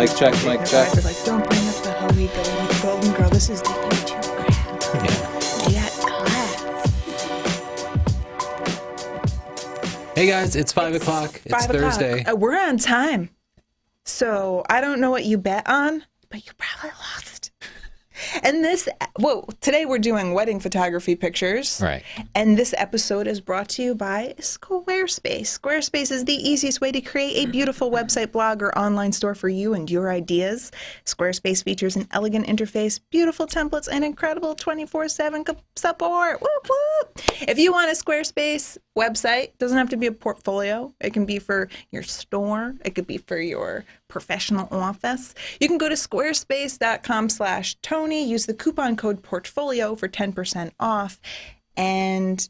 Mic check, mic check. They're like, don't bring up the Holy Golden Girl. This is the YouTube crap. Yeah. We got class. Hey guys, it's 5 o'clock. It's 5 o'clock. Thursday. We're on time. So I don't know what you bet on, but you probably lost. And today we're doing wedding photography pictures. Right. And this episode is brought to you by Squarespace. Squarespace is the easiest way to create a beautiful website, blog, or online store for you and your ideas. Squarespace features an elegant interface, beautiful templates, and incredible 24/7 support. Whoop, whoop. If you want a Squarespace website, it doesn't have to be a portfolio. It can be for your store. It could be for your professional office. You can go to squarespace.com/Tony, use the coupon code portfolio for 10% off. And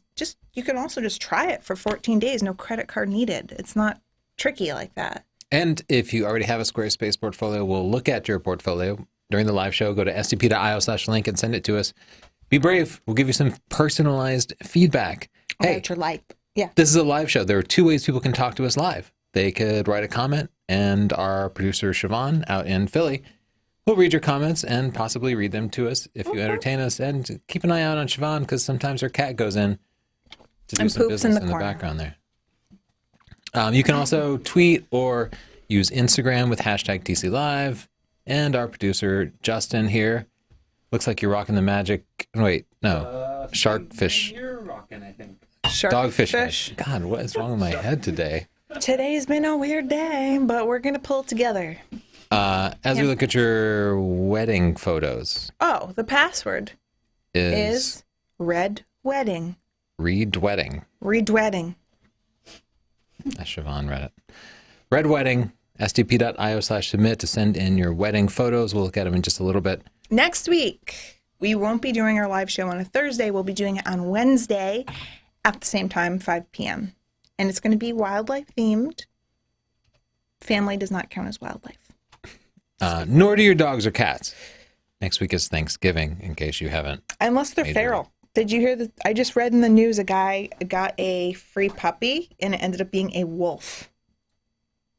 you can also just try it for 14 days. No credit card needed. It's not tricky like that. And if you already have a Squarespace portfolio, we'll look at your portfolio during the live show. Go to stp.io/link and send it to us. Be brave. We'll give you some personalized feedback. Hey, About your life. Yeah. this is a live show. There are two ways people can talk to us live. They could write a comment, and our producer, Siobhan, out in Philly, will read your comments and possibly read them to us if you entertain us. And keep an eye out on Siobhan, because sometimes her cat goes in to do And some poops business in the in the corner. background there. You can also tweet or use Instagram with hashtag TCLive. And our producer, Justin, here. Looks like you're rocking the magic. Wait, no. Sharkfish. You're rocking, I think. Dogfish. Fish. God, what is wrong with my head today? Today's been a weird day, but we're going to pull it together. As we look at your wedding photos, Oh, the password is Red Wedding. Reed Wedding. Read Wedding. As Siobhan read it. Red Wedding, stp.io/submit to send in your wedding photos. We'll look at them in just a little bit. Next week, we won't be doing our live show on a Thursday. We'll be doing it on Wednesday at the same time, 5 p.m. And it's going to be wildlife themed. Family does not count as wildlife. Nor do your dogs or cats. Next week is Thanksgiving, in case you haven't. Unless they're Major. feral. Did you hear that? I just read in the news a guy got a free puppy and it ended up being a wolf.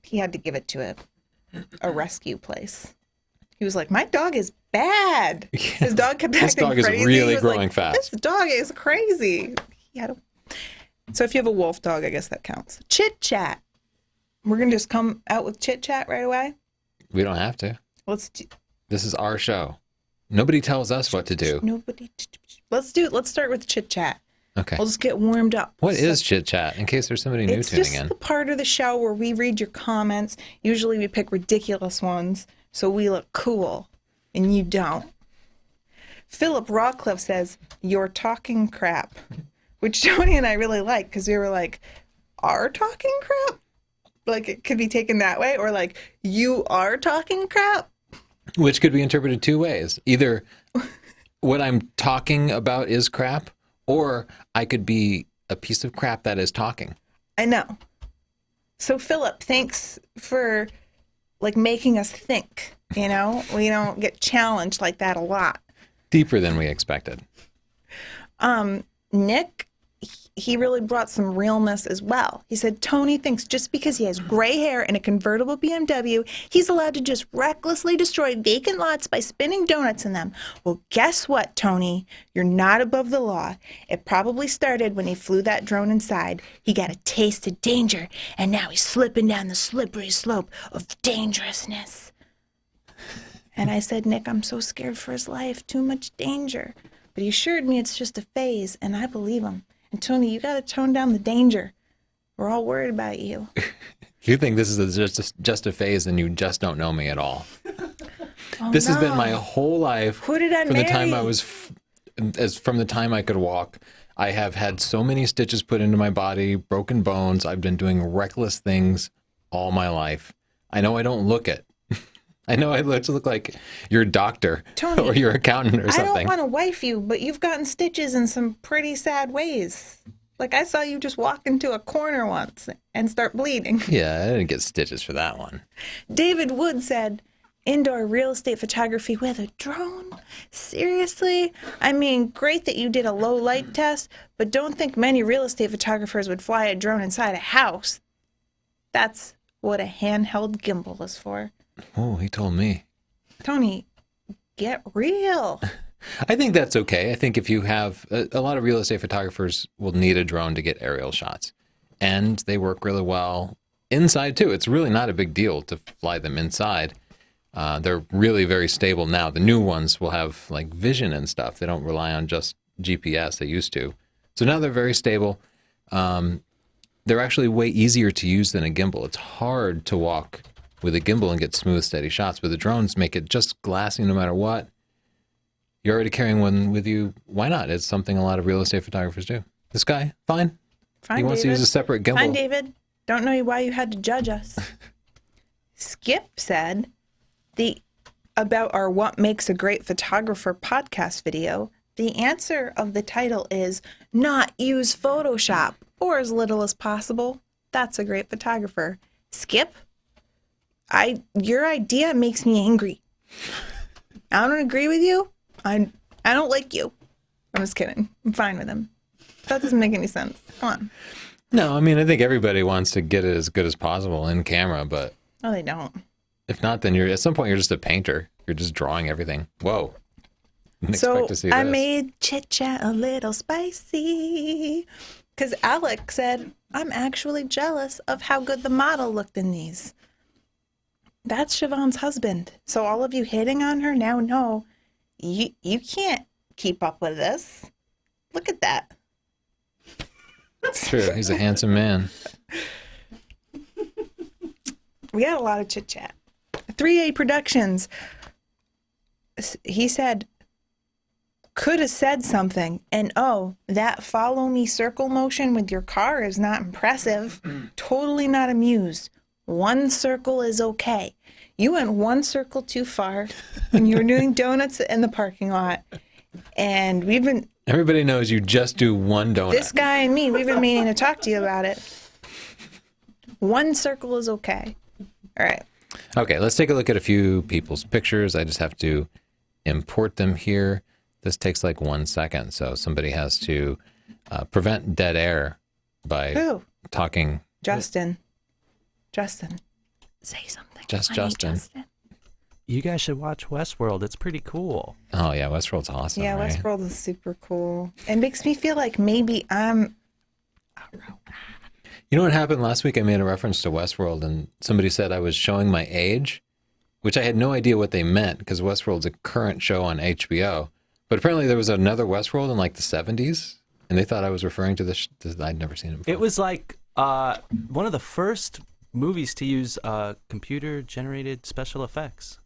He had to give it to a rescue place. He was like, my dog is bad. His dog kept This acting dog is crazy. really He was growing like, fast. This dog is crazy. So if you have a wolf dog, I guess that counts. Chitchat. We're going to just come out with Chitchat right away. We don't have to. Let's This is our show. Nobody tells us what to do. Let's start with Chitchat. Okay. We'll just get warmed up. What is Chit Chat, in case there's somebody new It's tuning just in? the part of the show where we read your comments. Usually we pick ridiculous ones so we look cool, and you don't. Philip Rawcliffe says, you're talking crap, which Tony and I really like because we were like, are talking crap? Like it could be taken that way, or like, you are talking crap? Which could be interpreted two ways. Either what I'm talking about is crap, or I could be a piece of crap that is talking. I know. So Philip, thanks for like making us think, you know? We don't get challenged like that a lot. Deeper than we expected. Nick, he really brought some realness as well. He said, Tony thinks just because he has gray hair and a convertible BMW, he's allowed to just recklessly destroy vacant lots by spinning donuts in them. Well, guess what, Tony? You're not above the law. It probably started when he flew that drone inside. He got a taste of danger, and now he's slipping down the slippery slope of dangerousness. And I said, Nick, I'm so scared for his life. Too much danger. But he assured me it's just a phase, and I believe him. And Tony, you got to tone down the danger. We're all worried about you. You think this is just a phase and you just don't know me at all. Oh, This has been no. my whole life. Who did I From the time marry? I was, from the time I could walk, I have had so many stitches put into my body, broken bones. I've been doing reckless things all my life. I know I don't look it. I know I look like your doctor Tony, or your accountant or I don't something. want to wife you, but you've gotten stitches in some pretty sad ways. Like I saw you just walk into a corner once and start bleeding. Yeah, I didn't get stitches for that one. David Wood said, indoor real estate photography with a drone? Seriously? I mean, great that you did a low light test, but don't think many real estate photographers would fly a drone inside a house. That's what a handheld gimbal is for. Oh, he told me. Tony, get real. I think that's okay. I think if you have a lot of real estate photographers will need a drone to get aerial shots, and they work really well inside too. It's really not a big deal to fly them inside. They're really very stable now. The new ones will have like vision and stuff. They don't rely on just GPS. They used to. So now they're very stable. They're actually way easier to use than a gimbal. It's hard to walk with a gimbal and get smooth, steady shots, but the drones make it just glassy no matter what. You're already carrying one with you. Why not? It's something a lot of real estate photographers do. This guy, fine. Fine, He wants to David. use a separate gimbal. Fine, David. Don't know why you had to judge us. Skip said about our What Makes a Great Photographer podcast video. The answer of the title is not use Photoshop or as little as possible. That's a great photographer. Skip, your idea makes me angry. I don't agree with you. I don't like you. I'm just kidding. I'm fine with him. That doesn't make any sense. Come on. No, I mean, I think everybody wants to get it as good as possible in camera, but No, they don't. if not, then at some point you're just a painter. You're just drawing everything. Whoa. Didn't So expect to see I this. made Chitchat a little spicy because Alec said, I'm actually jealous of how good the model looked in these. That's Siobhan's husband. So all of you hitting on her now know you can't keep up with this. Look at that. It's true. He's a handsome man. We had a lot of chit chat. 3A Productions. He said, could have said something. And oh, that follow me circle motion with your car is not impressive. Totally not amused. One circle is okay. You went one circle too far when you were doing donuts in the parking lot. And Everybody knows you just do one donut. this guy and me, we've been meaning to talk to you about it. One circle is okay. All right. Okay, let's take a look at a few people's pictures. I just have to import them here. This takes like 1 second, so somebody has to prevent dead air by Who? talking. Justin, say something. Just funny, Justin. You guys should watch Westworld. It's pretty cool. Oh yeah, Westworld's awesome. Yeah, right? Westworld is super cool. It makes me feel like maybe I'm. You know what happened last week? I made a reference to Westworld, and somebody said I was showing my age, which I had no idea what they meant because Westworld's a current show on HBO. But apparently there was another Westworld in like the 70s, and they thought I was referring to this. I'd never seen it before. It was like one of the first movies to use computer-generated special effects.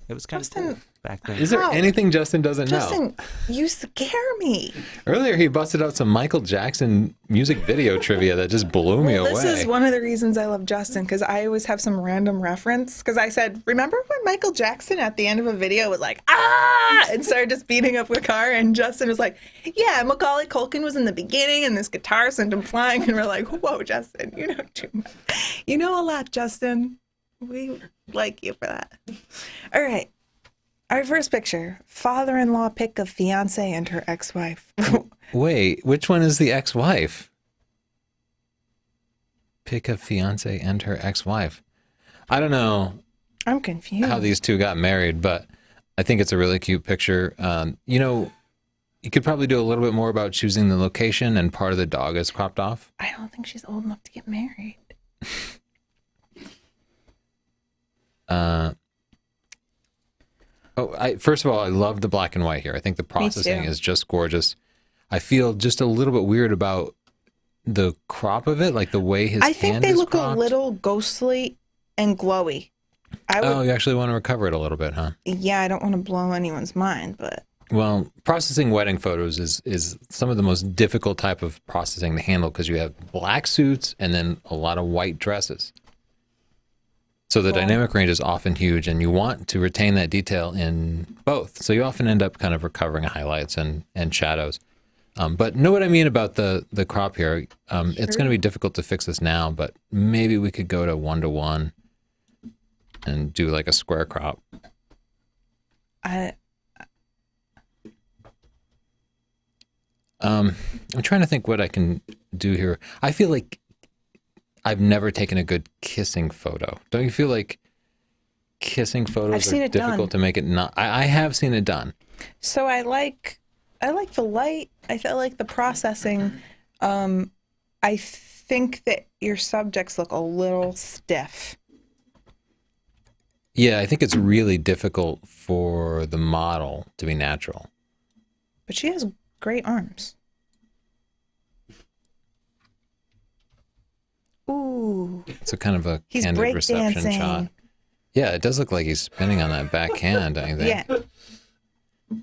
It was kind of Justin, cool back then. Is there How? anything Justin doesn't know? Justin, you scare me. Earlier he busted out some Michael Jackson music video trivia that just blew me away. This is one of the reasons I love Justin because I always have some random reference. Because I said, remember when Michael Jackson at the end of a video was like, ah, and started just beating up the car? And Justin was like, yeah, Macaulay Culkin was in the beginning and this guitar sent him flying. And we're like, whoa, Justin, you know too much. You know a lot, Justin. We like you for that. All right. Our first picture, father-in-law pic of fiance and her ex-wife. Wait, which one is the ex-wife? Pick a fiance and her ex-wife. I don't know I'm confused. how these two got married, but I think it's a really cute picture. You know, you could probably do a little bit more about choosing the location, and part of the dog is cropped off. I don't think she's old enough to get married. First of all, I love the black and white here. I think the processing too. is just gorgeous. I feel just a little bit weird about the crop of it, like the way his I think hand they is look cropped. a little ghostly and glowy. Oh, you actually want to recover it a little bit, huh? Yeah, I don't want to blow anyone's mind, but Well, processing wedding photos is some of the most difficult type of processing to handle because you have black suits and then a lot of white dresses. So the dynamic range is often huge, and you want to retain that detail in both. So you often end up kind of recovering highlights and shadows. But know what I mean about the crop here. It's going to be difficult to fix this now, but maybe we could go to 1:1 and do like a square crop. I'm trying to think what I can do here. I feel like I've never taken a good kissing photo. Don't you feel like kissing photos I've seen are it difficult to make it not. I have seen it done. So I like the light. I feel like the processing. I think that your subjects look a little stiff. Yeah, I think it's really difficult for the model to be natural. But she has great arms. Ooh. It's a kind of a He's candid reception breakdancing. shot. Yeah, it does look like he's spinning on that backhand, I think. Yeah.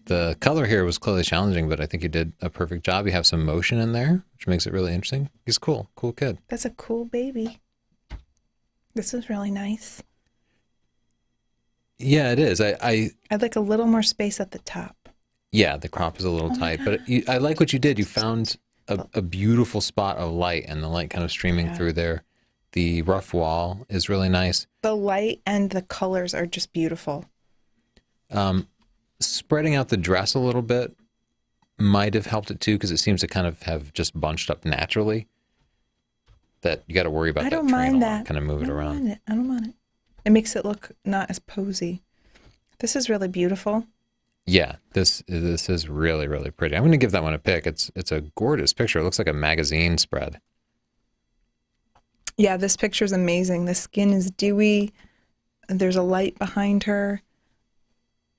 The color here was clearly challenging, but I think you did a perfect job. You have some motion in there, which makes it really interesting. He's cool. Cool kid. That's a cool baby. This is really nice. Yeah, it is. I'd like a little more space at the top. Yeah, the crop is a little tight, but I like what you did. You found a beautiful spot of light, and the light kind of streaming through there. The rough wall is really nice. The light and the colors are just beautiful. Spreading out the dress a little bit might have helped it too, because it seems to kind of have just bunched up naturally. That you got to worry about. I don't that train mind a lot, that. kind of move it around. I don't mind it. It makes it look not as posy. This is really beautiful. Yeah, this is really, really pretty. I'm going to give that one a pick. It's a gorgeous picture. It looks like a magazine spread. Yeah, this picture is amazing. The skin is dewy. There's a light behind her.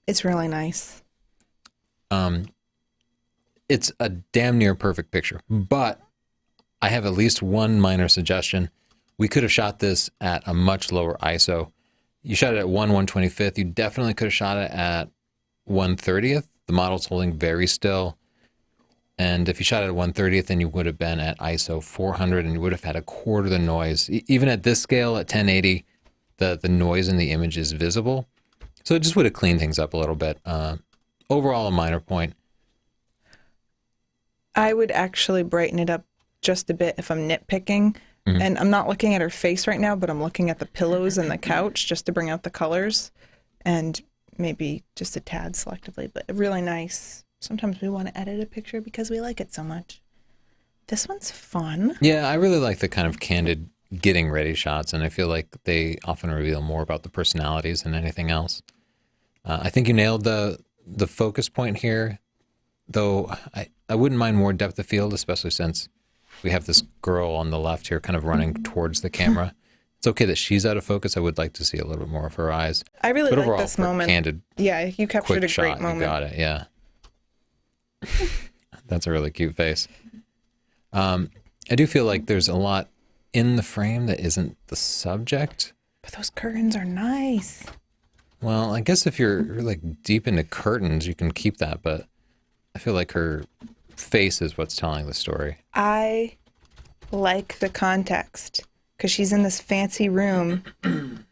It's really nice. It's a damn near perfect picture, but I have at least one minor suggestion. We could have shot this at a much lower ISO. You shot it at 1/125th. You definitely could have shot it at 1/30th. The model's holding very still. And if you shot it at 1/30th, then you would have been at ISO 400 and you would have had a quarter of the noise. Even at this scale, at 1080, the noise in the image is visible. So it just would have cleaned things up a little bit. Overall, a minor point. I would actually brighten it up just a bit if I'm nitpicking. Mm-hmm. And I'm not looking at her face right now, but I'm looking at the pillows and the couch just to bring out the colors. And maybe just a tad selectively, but really nice. Sometimes we want to edit a picture because we like it so much. This one's fun. Yeah, I really like the kind of candid getting ready shots, and I feel like they often reveal more about the personalities than anything else. I think you nailed the focus point here, though I wouldn't mind more depth of field, especially since we have this girl on the left here kind of running towards the camera. It's okay that she's out of focus. I would like to see a little bit more of her eyes. I really but like overall, this moment. Candid, yeah, you captured a great moment. You got it, yeah. That's a really cute face. I do feel like there's a lot in the frame that isn't the subject. But those curtains are nice. Well, I guess if you're like deep into curtains, you can keep that, but I feel like her face is what's telling the story. I like the context because she's in this fancy room,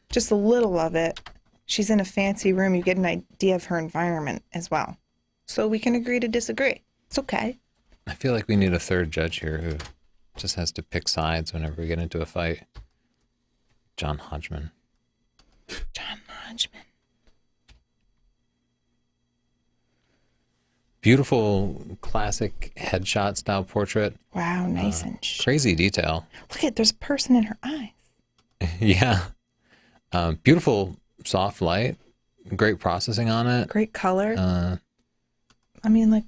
just a little of it. She's in a fancy room. You get an idea of her environment as well. So we can agree to disagree. It's okay. I feel like we need a third judge here who just has to pick sides whenever we get into a fight. John Hodgman. John Hodgman. Beautiful classic headshot style portrait. Wow, nice and crazy detail. Look at, there's a person in her eyes. Yeah. Beautiful soft light. Great processing on it. Great color. I mean, like.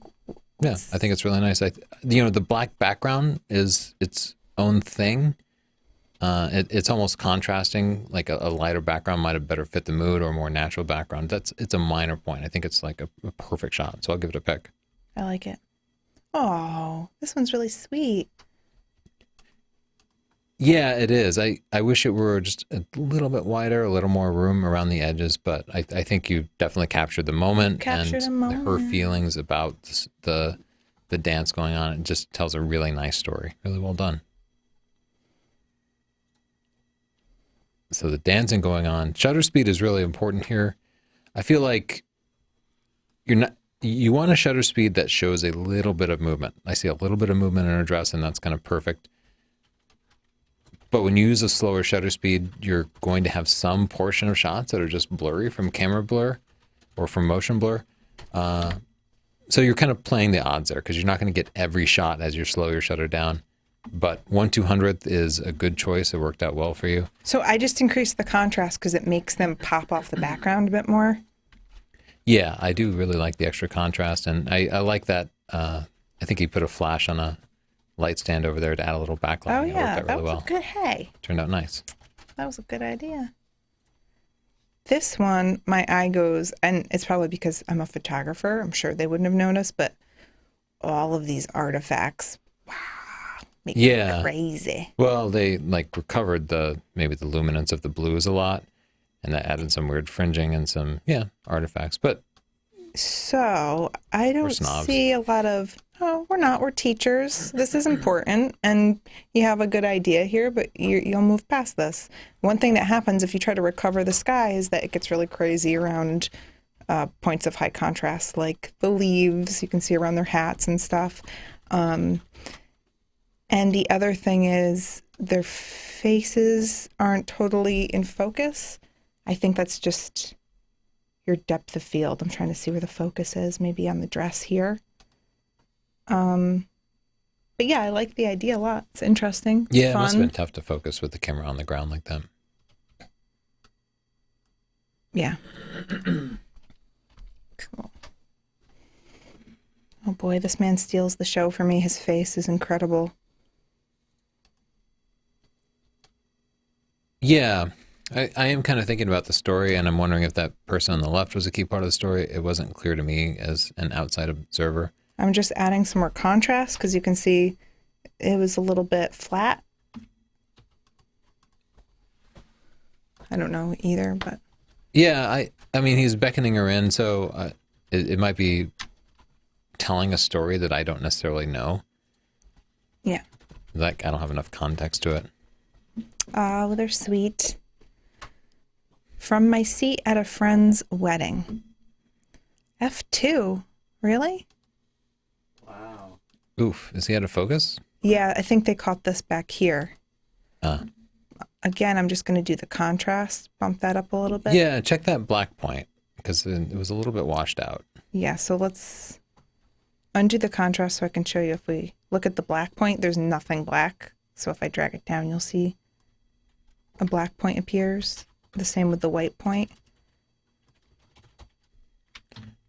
Yeah, I think it's really nice. The black background is its own thing. It's almost contrasting. Like a lighter background might have better fit the mood, or a more natural background. It's a minor point. I think it's like a perfect shot. So I'll give it a pick. I like it. Oh, this one's really sweet. Yeah, it is. I wish it were just a little bit wider, a little more room around the edges, but I think you definitely captured the moment her feelings about the dance going on. It just tells a really nice story. Really well done. So the dancing going on. Shutter speed is really important here. I feel like you want a shutter speed that shows a little bit of movement. I see a little bit of movement in her dress, and that's kind of perfect. But when you use a slower shutter speed, you're going to have some portion of shots that are just blurry from camera blur or from motion blur. So you're kind of playing the odds there because you're not going to get every shot as you slow your shutter down. but 1/200th is a good choice. It worked out well for you. So I just increased the contrast because it makes them pop off the background a bit more. Yeah, I do really like the extra contrast, and I like that. I think he put a flash on a light stand over there to add a little backlight. Oh It worked yeah, out that really was well. a good, hey, Turned out nice. that was a good idea. This one, my eye goes, and it's probably because I'm a photographer. I'm sure they wouldn't have noticed, but all of these artifacts, wow, make me Yeah. crazy. Well, they like recovered maybe the luminance of the blues a lot, and that added some weird fringing and some artifacts. But So I don't snobs. see a lot of, oh, we're not, we're teachers. This is important. And you have a good idea here, but you'll move past this. One thing that happens if you try to recover the sky is that it gets really crazy around points of high contrast, like the leaves you can see around their hats and stuff. And the other thing is their faces aren't totally in focus. I think that's just your depth of field. I'm trying to see where the focus is, maybe on the dress here. But yeah, I like the idea a lot. It's interesting. yeah, it fun. must have been tough to focus with the camera on the ground like that. Yeah. Cool. Oh boy, this man steals the show for me. His face is incredible. Yeah, I am kind of thinking about the story, and I'm wondering if that person on the left was a key part of the story. It wasn't clear to me as an outside observer. I'm just adding some more contrast because you can see it was a little bit flat. I don't know either, but Yeah, I mean, he's beckoning her in, so it might be telling a story that I don't necessarily know. yeah. Like, I don't have enough context to it. Oh, they're sweet. From my seat at a friend's wedding. F2? Really? Wow. Oof, is he out of focus? Yeah, I think they caught this back here. Uh, Again, I'm just going to do the contrast, bump that up a little bit. yeah, check that black point, because it was a little bit washed out. Yeah, so let's undo the contrast so I can show you. If we look at the black point, there's nothing black. So if I drag it down, you'll see a black point appears. The same with the white point.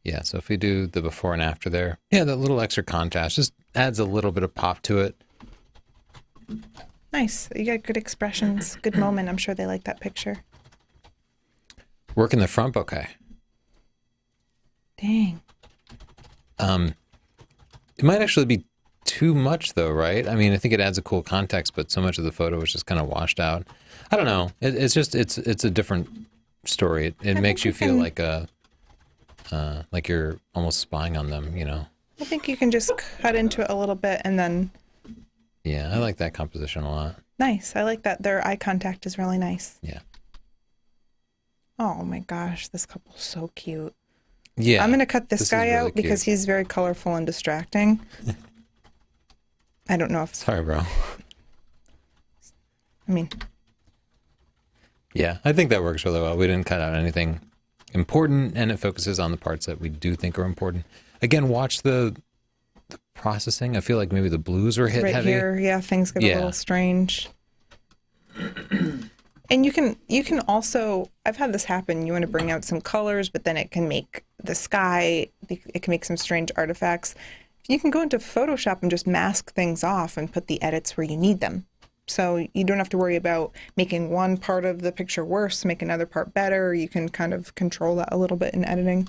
Yeah, so if we do the before and after there, yeah, that little extra contrast just adds a little bit of pop to it. Nice. You got good expressions, good moment. I'm sure they like that picture. Work in the front bouquet. Dang. It might actually be too much though, right? I mean, I think it adds a cool context, but so much of the photo is just kind of washed out. I don't know. It's a different story. It makes you feel like like you're almost spying on them, you know? I think you can just cut into it a little bit and then, Yeah, I like that composition a lot. nice. I like that. Their eye contact is really nice. Yeah. Oh my gosh, this couple's so cute. Yeah. I'm going to cut this is guy really out because cute. he's very colorful and distracting. I don't know if, Sorry, bro. I mean, Yeah, I think that works really well. We didn't cut out anything important, and it focuses on the parts that we do think are important. Again, watch the processing. I feel like maybe the blues were hit right heavy. here, yeah, things get a Yeah. little strange. And you can also, I've had this happen. You want to bring out some colors, but then it can make the sky, it can make some strange artifacts. You can go into Photoshop and just mask things off and put the edits where you need them. So you don't have to worry about making one part of the picture worse, make another part better. You can kind of control that a little bit in editing.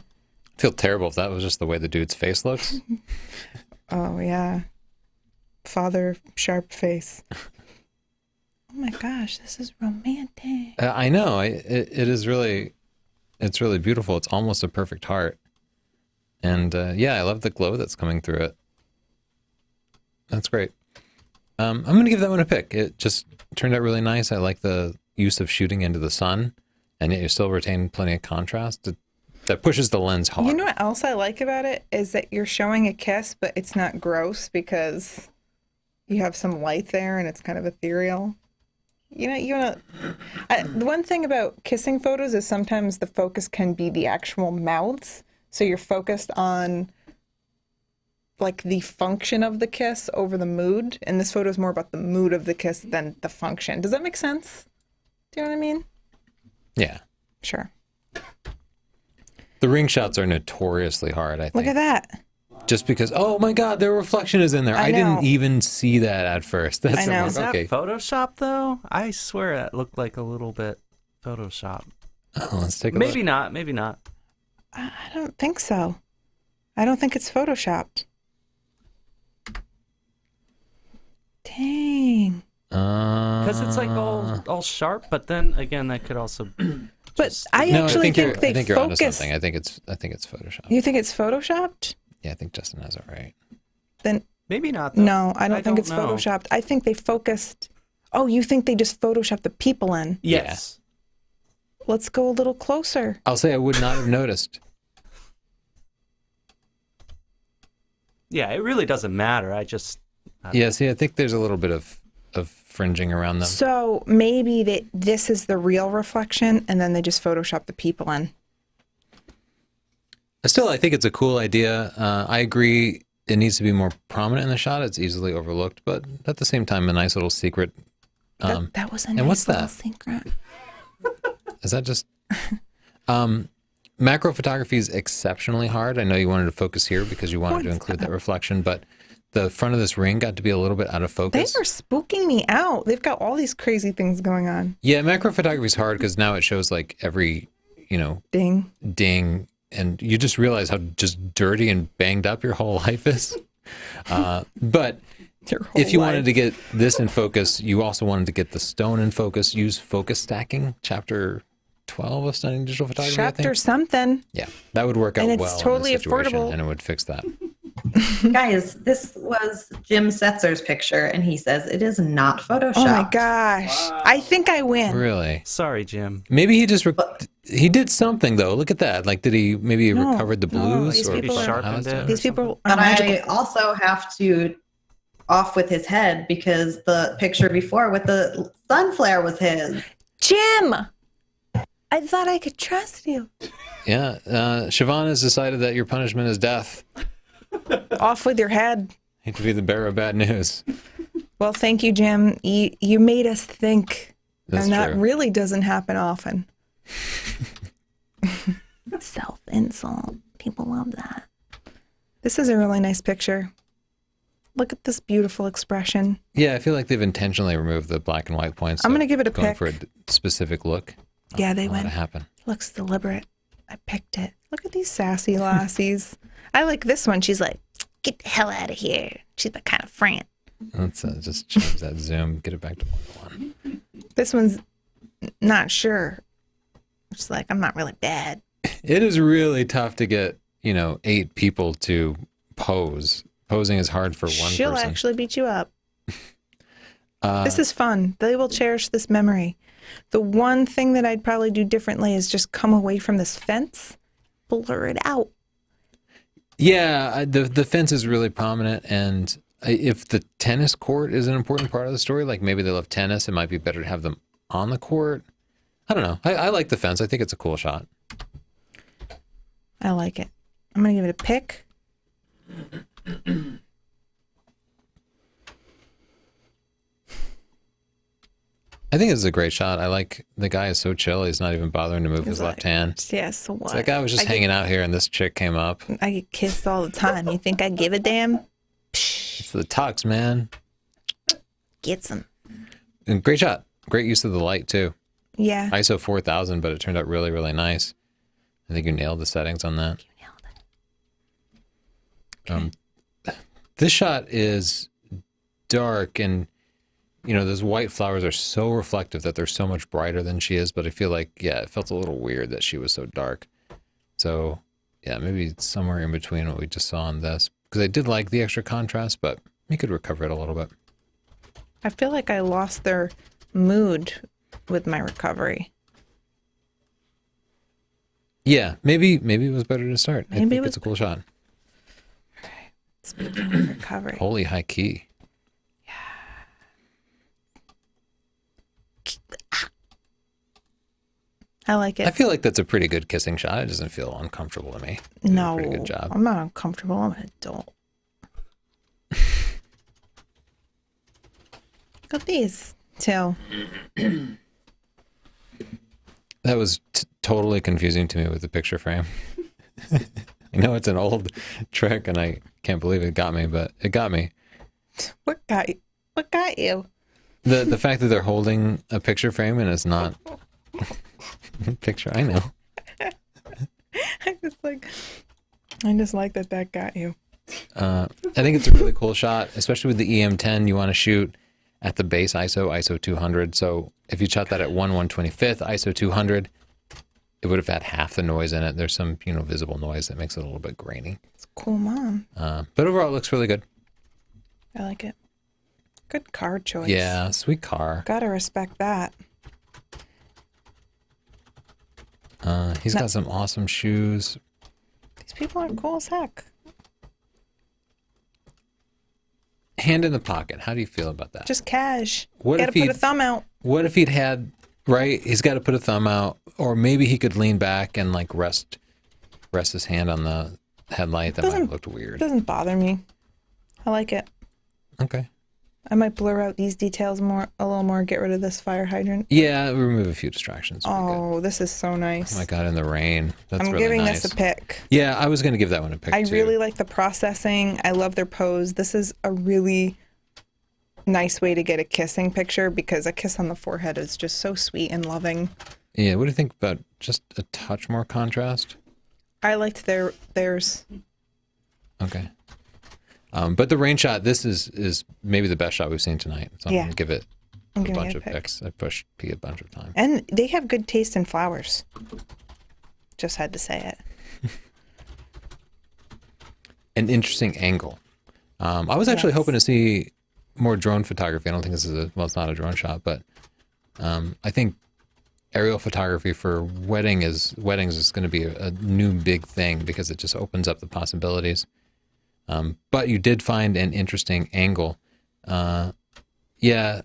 I feel terrible if that was just the way the dude's face looks. Oh, yeah. Father, sharp face. Oh my gosh, this is romantic. I know. It is really, it's really beautiful. It's almost a perfect heart. And yeah, I love the glow that's coming through it. That's great. I'm going to give that one a pick. It just turned out really nice. I like the use of shooting into the sun, and yet you still retain plenty of contrast. That pushes the lens hard. You know what else I like about it is that you're showing a kiss, but it's not gross because you have some light there and it's kind of ethereal. The one thing about kissing photos is sometimes the focus can be the actual mouths. So you're focused on like the function of the kiss over the mood, and this photo is more about the mood of the kiss than the function. Does that make sense? Do you know what I mean? Yeah. Sure. The ring shots are notoriously hard, I think. Look at that. Just because, oh my God, their reflection is in there. I didn't even see that at first. That's I know. so Is that okay. Photoshop though? I swear it looked like a little bit Photoshop. Oh, let's take a Maybe look. not. Maybe not. I don't think so. I don't think it's photoshopped. Dang. Because it's like all sharp, but then again, that could also. But I No, actually think they I think you're onto focus. something. I think it's Photoshop. You think it's photoshopped? Yeah, I think Justin has it right. Then Maybe not. Though. no, I don't think don't it's know. photoshopped. I think they focused. Oh, you think they just photoshopped the people in? Yes. Let's go a little closer. I'll say I would not have noticed. Yeah, it really doesn't matter. I just. Yeah, see, I think there's a little bit of fringing around them. So maybe this is the real reflection, and then they just photoshopped the people in. Still, I think it's a cool idea. I agree it needs to be more prominent in the shot. It's easily overlooked, but at the same time, a nice little secret. That was a and nice what's little that? secret. Is that just... macro photography is exceptionally hard. I know you wanted to focus here because you wanted to include that reflection, but the front of this ring got to be a little bit out of They focus. are spooking me out. They've got all these crazy things going on. Yeah, macro photography is hard because now it shows like every, Ding. ding, and you just realize how just dirty and banged up your whole life is. But Your whole if you life. wanted to get this in focus, you also wanted to get the stone in focus. Use focus stacking, chapter 12 of Stunning Digital Photography, I Chapter think. something. Yeah, that would work out And it's well totally in this situation, affordable. and it would fix that. Guys, this was Jim Setzer's picture, and he says it is not Photoshopped. Oh my gosh. I think I win. Really? Sorry, Jim. Maybe he just he did something though. Look at that. Like, did he maybe No, recovered the no, blues these or people are- Sharpened it. These people are But magical. I also have to off with his head because the picture before with the sun flare was his. Jim! I thought I could trust you. Yeah, Siobhan has decided that your punishment is death. Off with your head. Hate to be the bearer of bad news. Well, thank you, Jim. You made us think. That's and that true. really doesn't happen often. Self-insult. People love that. This is a really nice picture. Look at this beautiful expression. Yeah, I feel like they've intentionally removed the black and white points. I'm gonna give it a going pick. for a specific look. Yeah, they Not to went. happen. Looks deliberate. I picked it. Look at these sassy lassies. I like this one. She's like, get the hell out of here. She's the kind of friend. Let's just change that zoom. Get it back to 1:1. This one's not sure. She's like, I'm not really bad. It is really tough to get 8 people to pose. Posing is hard for one She'll person. actually beat you up. This is fun. They will cherish this memory. The one thing that I'd probably do differently is just come away from this fence, blur it out. Yeah, the fence is really prominent, and if the tennis court is an important part of the story, like maybe they love tennis, it might be better to have them on the court. I don't know. I like the fence. I think it's a cool shot. I like it. I'm going to give it a pick. I think it's a great shot. I like the guy is so chill. He's not even bothering to move his left hand. Yeah, so what? It's like I was just hanging out here and this chick came up. I get kissed all the time. You think I give a damn? It's the tux, man. Get some. And great shot. Great use of the light too. Yeah. ISO 4000, but it turned out really, really nice. I think you nailed the settings on that. This shot is dark, and those white flowers are so reflective that they're so much brighter than she is. But I feel like, it felt a little weird that she was so dark. So yeah, maybe somewhere in between what we just saw on this, because I did like the extra contrast, but you could recover it a little bit. I feel like I lost their mood with my recovery. Yeah, maybe it was better to start. I Maybe think it was it's a cool shot. Speaking of recovery. Holy high key. I like I it. feel like that's a pretty good kissing shot. It doesn't feel uncomfortable to me. You did a No, pretty good job. I'm not uncomfortable. I'm an adult. These two. That was totally confusing to me with the picture frame. I know it's an old trick, and I can't believe it got me, but it got me. What got you? What got you? The fact that they're holding a picture frame and it's not a picture. I know. I just like that got you. I think it's a really cool shot, especially with the EM10. You want to shoot at the base ISO 200. So if you shot that at 1/125th ISO 200, it would have had half the noise in it. There's some, visible noise that makes it a little bit grainy. It's cool, Mom. But overall, it looks really good. I like it. Good car choice. Yeah, sweet car. Gotta respect that. He's got some awesome shoes. These people are cool as heck. Hand in the pocket. How do you feel about that? Just cash. What Gotta if he put a thumb out. What if he'd had, right? He's got to put a thumb out, or maybe he could lean back and like rest his hand on the headlight. That might have looked weird. It doesn't bother me. I like it. Okay. I might blur out these details a little more, get rid of this fire hydrant. Yeah, remove a few distractions. Oh, this is so nice. Oh my God, in the rain. That's I'm really giving nice. this a pick. Yeah, I was going to give that one a pick I too. really like the processing. I love their pose. This is a really nice way to get a kissing picture because a kiss on the forehead is just so sweet and loving. Yeah, what do you think about just a touch more contrast? I liked theirs. Okay. But the rain shot, this is maybe the best shot we've seen tonight. So I'm Yeah. going to give it I'm a giving bunch it a of pick. picks. I pushed P a bunch of times. And they have good taste in flowers. Just had to say it. An interesting angle. I was actually hoping to see more drone photography. I don't think this is it's not a drone shot, but I think aerial photography for weddings is going to be a new big thing because it just opens up the possibilities. But you did find an interesting angle. Yeah,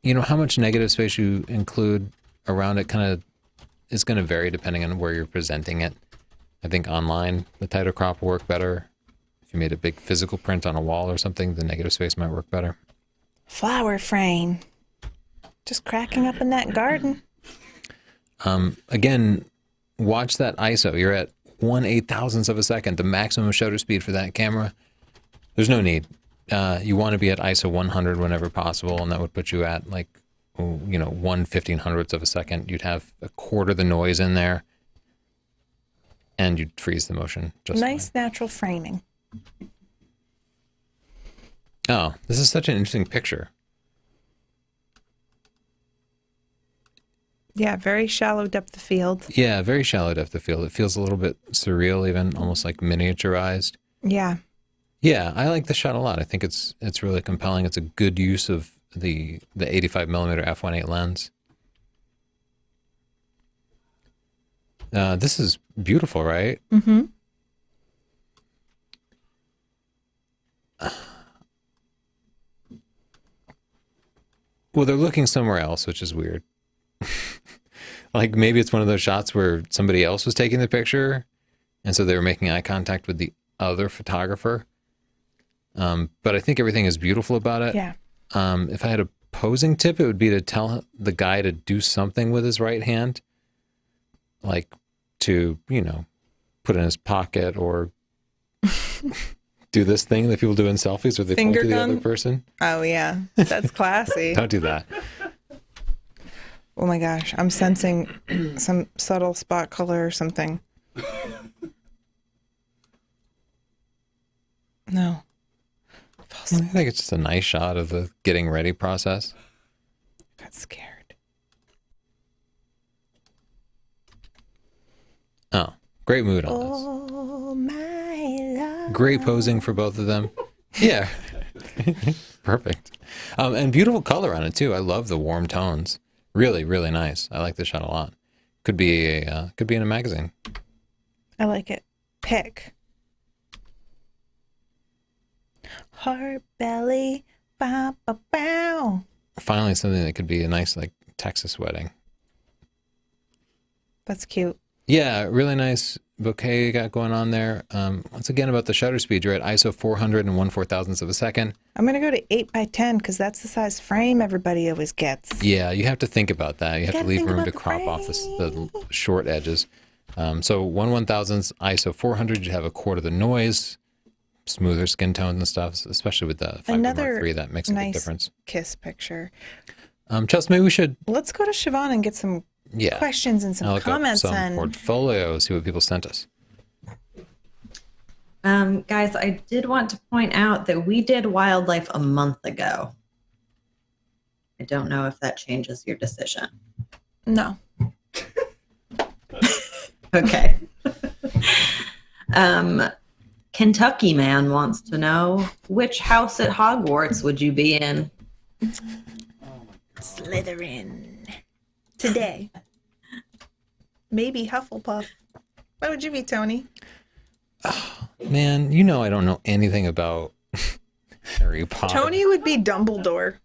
how much negative space you include around it kind of is going to vary depending on where you're presenting it. I think online, the tighter crop will work better. If you made a big physical print on a wall or something, the negative space might work better. Flower frame. Just cracking up in that garden. Again, watch that ISO. You're at 1/8,000th of a second, the maximum shutter speed for that camera. There's no need. You want to be at ISO 100 whenever possible, and that would put you at 1/1500th of a second. You'd have a quarter the noise in there, and you'd freeze the motion just Nice fine. natural framing. Oh, this is such an interesting picture. Yeah, very shallow depth of field. Yeah, very shallow depth of field. It feels a little bit surreal, even almost like miniaturized. Yeah. Yeah, I like the shot a lot. I think it's really compelling. It's a good use of the 85mm f1.8 lens. This is beautiful, right? Mm-hmm. Well, they're looking somewhere else, which is weird. Like maybe it's one of those shots where somebody else was taking the picture, and so they were making eye contact with the other photographer. But I think everything is beautiful about it. Yeah. If I had a posing tip, it would be to tell the guy to do something with his right hand, like to, put in his pocket or do this thing that people do in selfies where they Finger point to the gun? other person. Oh, yeah. That's classy. Don't do that. Oh, my gosh. I'm sensing some subtle spot color or something. No. I think it's just a nice shot of the getting ready process. Got scared. Oh, great mood on this. Oh, my love. Great posing for both of them. Yeah. Perfect. And beautiful color on it too. I love the warm tones. Really, really nice. I like this shot a lot. Could be in a magazine. I like it. Pick. Heart belly. Bow, bow, bow. Finally, something that could be a nice Texas wedding. That's cute. Yeah, really nice bouquet you got going on there. Once again, about the shutter speed, you're at ISO 400 and 1/4000th of a second. I'm going to go to 8x10 because that's the size frame everybody always gets. Yeah, you have to think about that. You have to Gotta leave think room about to the crop off the short edges. So 1/1000th ISO 400, you have a quarter of the noise, smoother skin tones and stuff, especially with the 5D Mark Another III. That makes a big nice difference. kiss picture. Chelsea, maybe we should Let's go to Siobhan and get some questions and some I'll look comments. up some And portfolios, see what people sent us. Guys, I did want to point out that we did wildlife a month ago. I don't know if that changes your decision. no. Okay. Kentucky man wants to know, which house at Hogwarts would you be in? Slytherin. Today. Maybe Hufflepuff. What would you be, Tony? Man, you know I don't know anything about Harry Potter. Tony would be Dumbledore.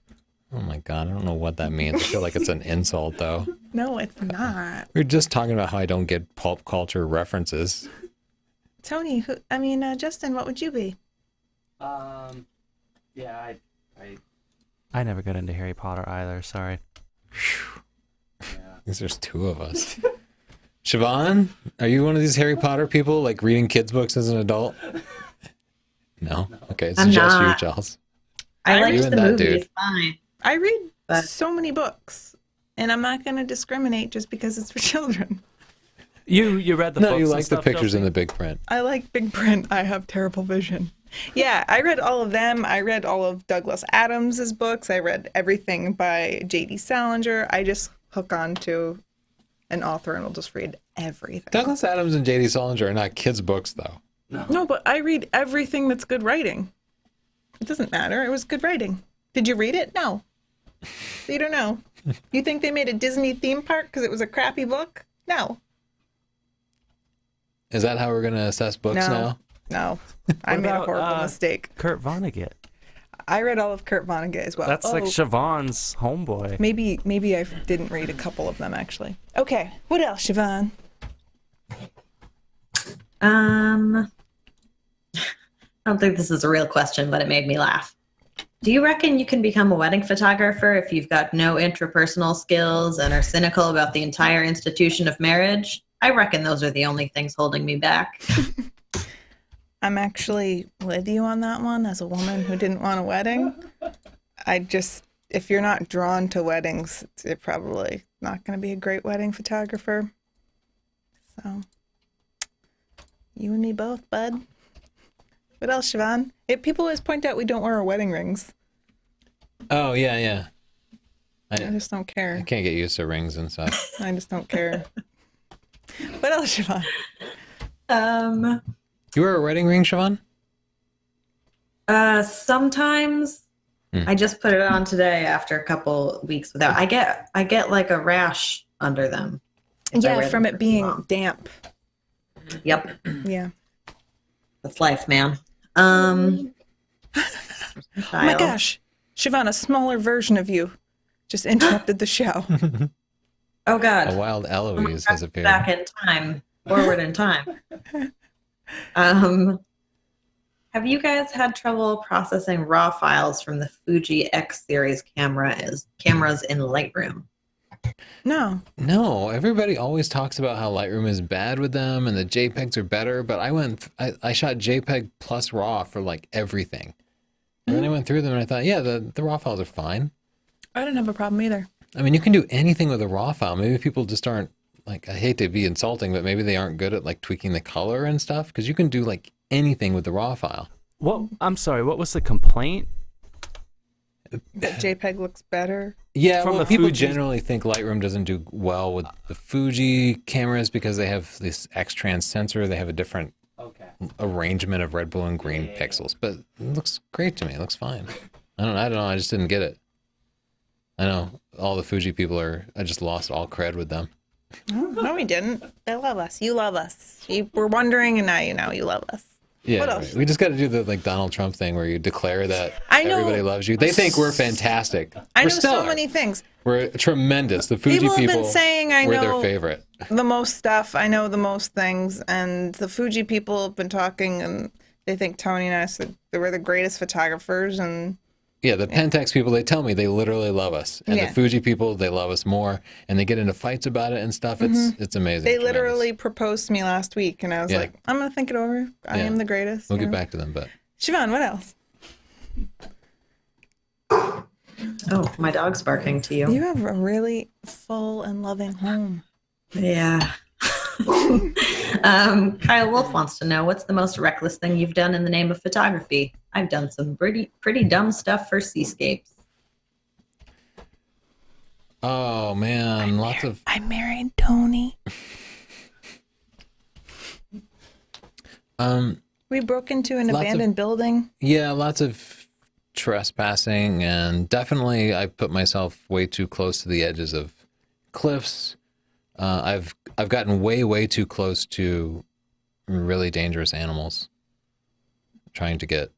Oh my god, I don't know what that means. I feel like it's an insult, though. No, it's not. We were just talking about how I don't get pulp culture references. Tony, Justin, what would you be? Yeah, I never got into Harry Potter either. Sorry. Because there's two of us. Siobhan, are you one of these Harry Potter people, like reading kids' books as an adult? No? Okay, it's I'm just you, not. Chels. I You liked and the that movie. dude. It's fine. I read But- so many books, and I'm not going to discriminate just because it's for children. You read the No, books you and like the stuff, pictures Chelsea? in the big print. I like big print. I have terrible vision. Yeah, I read all of them. I read all of Douglas Adams's books. I read everything by J.D. Salinger. I just hook on to an author and will just read everything. Douglas Adams and J.D. Salinger are not kids' books, though. No, but I read everything that's good writing. It doesn't matter. It was good writing. Did you read it? No. So you don't know. You think they made a Disney theme park because it was a crappy book? No. Is that how we're going to assess books now? No. I made a about, horrible mistake. Kurt Vonnegut. I read all of Kurt Vonnegut as well. That's like Siobhan's homeboy. Maybe I didn't read a couple of them, actually. Okay. What else, Siobhan? I don't think this is a real question, but it made me laugh. Do you reckon you can become a wedding photographer if you've got no interpersonal skills and are cynical about the entire institution of marriage? I reckon those are the only things holding me back. I'm actually with you on that one as a woman who didn't want a wedding. If you're not drawn to weddings, you're probably not going to be a great wedding photographer. So, you and me both, bud. What else, Siobhan? People always point out we don't wear our wedding rings. Oh, yeah, yeah. I just don't I care. can't get used to rings and stuff. I just don't care. What else, Siobhan? You wear a wedding ring, Siobhan? Sometimes I just put it on today after a couple weeks without. I get like a rash under them. if I wear Yeah, them from for it too being long. damp. Yep, Yeah. that's life, man. Oh my gosh. Siobhan, a smaller version of you just interrupted the show. Oh God. A wild Eloise has appeared. Back in time, forward in time. Have you guys had trouble processing raw files from the Fuji X series cameras in Lightroom? No. No, everybody always talks about how Lightroom is bad with them and the JPEGs are better, but I shot JPEG plus RAW for like everything. And then I went through them and I thought, yeah, the RAW files are fine. I didn't have a problem either. I mean, you can do anything with a RAW file. Maybe people just aren't, like, I hate to be insulting, but maybe they aren't good at like tweaking the color and stuff, because you can do like anything with the RAW file. What? I'm sorry. What was the complaint? That JPEG looks better. Yeah, From well, the people Fuji's- generally think Lightroom doesn't do well with the Fuji cameras because they have this X-trans sensor. They have a different arrangement of red, blue, and green pixels. But it looks great to me. It looks fine. I don't know. I just didn't get it. I know all the Fuji people I just lost all cred with them. No, we didn't. They love us. You love us. You were wondering, and now you know you love us. Yeah, What right. else? We just got to do the like Donald Trump thing where you declare that I know- everybody loves you. They think we're fantastic. I We're know stellar. so many things. We're tremendous. The Fuji People people, have been saying I we're know their favorite. the most stuff. I know the most things, and the Fuji people have been talking, and they think Tony and I said that we're the greatest photographers, and Yeah, the Pentax people, they tell me they literally love us. And Yeah. the Fuji people, they love us more. And they get into fights about it and stuff. It's amazing. they Tremendous. literally proposed to me last week, and I was Yeah. like, I'm gonna think it over. I Yeah. am the greatest. We'll you get know? back to them, but Siobhan, what else? Oh, my dog's barking to you. You have a really full and loving home. Yeah. Kyle Wolf wants to know, what's the most reckless thing you've done in the name of photography? I've done some pretty dumb stuff for seascapes. oh man, lots of I married Tony. We broke into an Lots of- abandoned building. yeah, lots of trespassing, and definitely I put myself way too close to the edges of cliffs. I've gotten way too close to really dangerous animals, trying to get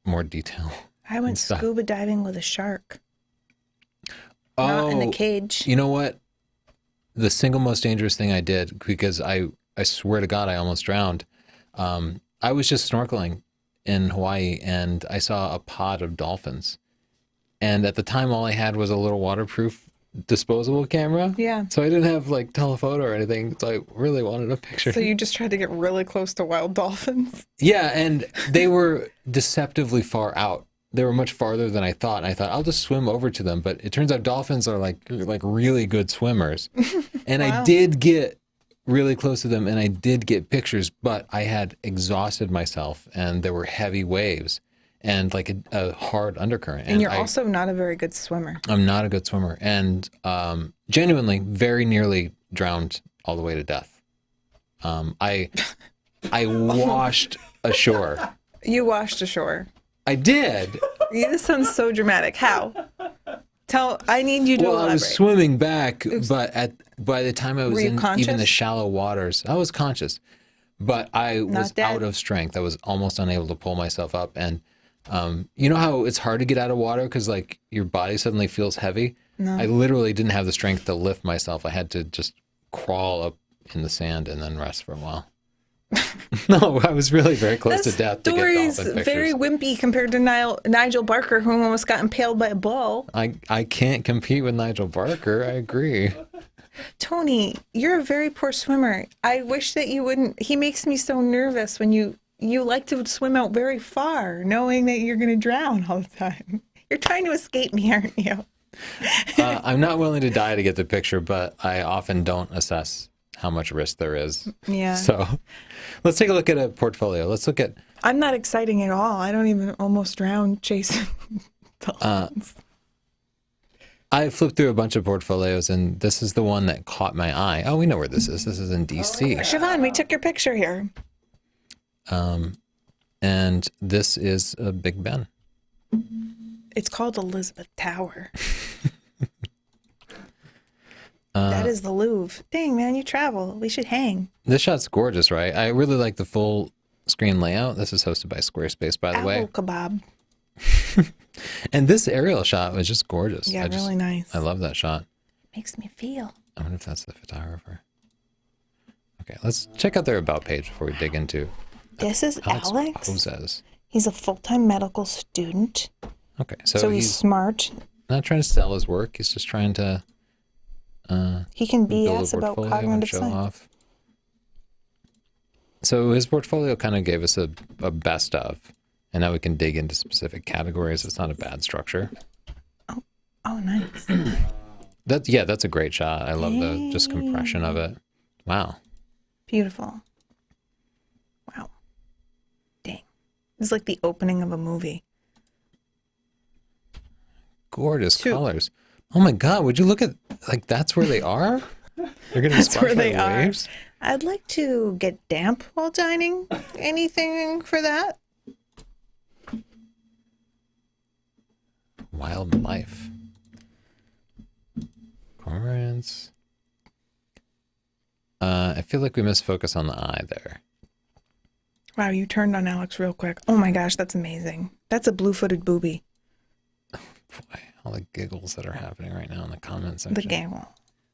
more detail. I went stuff. scuba diving with a shark. Not in the Oh, cage. you know what? The single most dangerous thing I did, because I swear to God, I almost drowned. I was just snorkeling in Hawaii, and I saw a pod of dolphins. And at the time, all I had was a little waterproof disposable camera. Yeah. So I didn't have like telephoto or anything. So I really wanted a picture. So you just tried to get really close to wild dolphins? Yeah, and they were deceptively far out. They were much farther than I thought. And I thought I'll just swim over to them, but it turns out dolphins are like really good swimmers. And I Wow. did get really close to them, and I did get pictures, but I had exhausted myself, and there were heavy waves and like a hard undercurrent. And you're I- also not a very good swimmer. I'm not a good swimmer, and genuinely very nearly drowned all the way to death. I washed ashore. You washed ashore. I did. This sounds so dramatic. How? I need you to Well, I elaborate. was swimming back, but by the time I was Were you in even conscious? the shallow waters, I was conscious, but I was Not dead? out of strength. I was almost unable to pull myself up, and you know how it's hard to get out of water because like your body suddenly feels heavy. No. I literally didn't have the strength to lift myself. I had to just crawl up in the sand and then rest for a while. No, I was really very close to death to get story's dolphin pictures. very wimpy compared to Nigel Barker, who almost got impaled by a bull. I can't compete with Nigel Barker. I agree. Tony, you're a very poor swimmer. I wish that you wouldn't. He makes me so nervous when you like to swim out very far, knowing that you're going to drown all the time. You're trying to escape me, aren't you? I'm not willing to die to get the picture, but I often don't assess how much risk there is. Yeah. So let's take a look at a portfolio. Let's look at, I'm not exciting at all. I don't even almost drown chasing dolphins. I flipped through a bunch of portfolios, and this is the one that caught my eye. Oh, we know where this is. This is in DC. Siobhan, we took your picture here. And this is a Big Ben. It's called Elizabeth Tower. That is the Louvre. Dang, man, you travel. We should hang. This shot's gorgeous, right? I really like the full screen layout. This is hosted by Squarespace, by the Owl way. kebab. And this aerial shot was just gorgeous. Yeah, really nice. I love that shot. Makes me feel. I wonder if that's the photographer. Okay, let's check out their about page before we dig into This is Alex. poses. He's a full-time medical student, Okay, so so he's he's smart. not trying to sell his work. He's just trying to He can build BS a about portfolio and cognitive show science. off. So his portfolio kind of gave us a best of, and now we can dig into specific categories. It's not a bad structure. Oh, nice. That's a great shot. I love the just compression of it. Wow. Beautiful. Wow. Dang. It's like the opening of a movie. Gorgeous Two. colors. Oh my God, would you look at, like, that's where they are? They're getting That's where sparked by they are. waves? I'd like to get damp while dining. Anything for that? Wildlife. Cormorants. I feel like we missed focus on the eye there. Wow, you turned on Alex real quick. Oh my gosh, that's amazing. That's a blue-footed booby. Boy, all the giggles that are happening right now in the comments The section. giggle.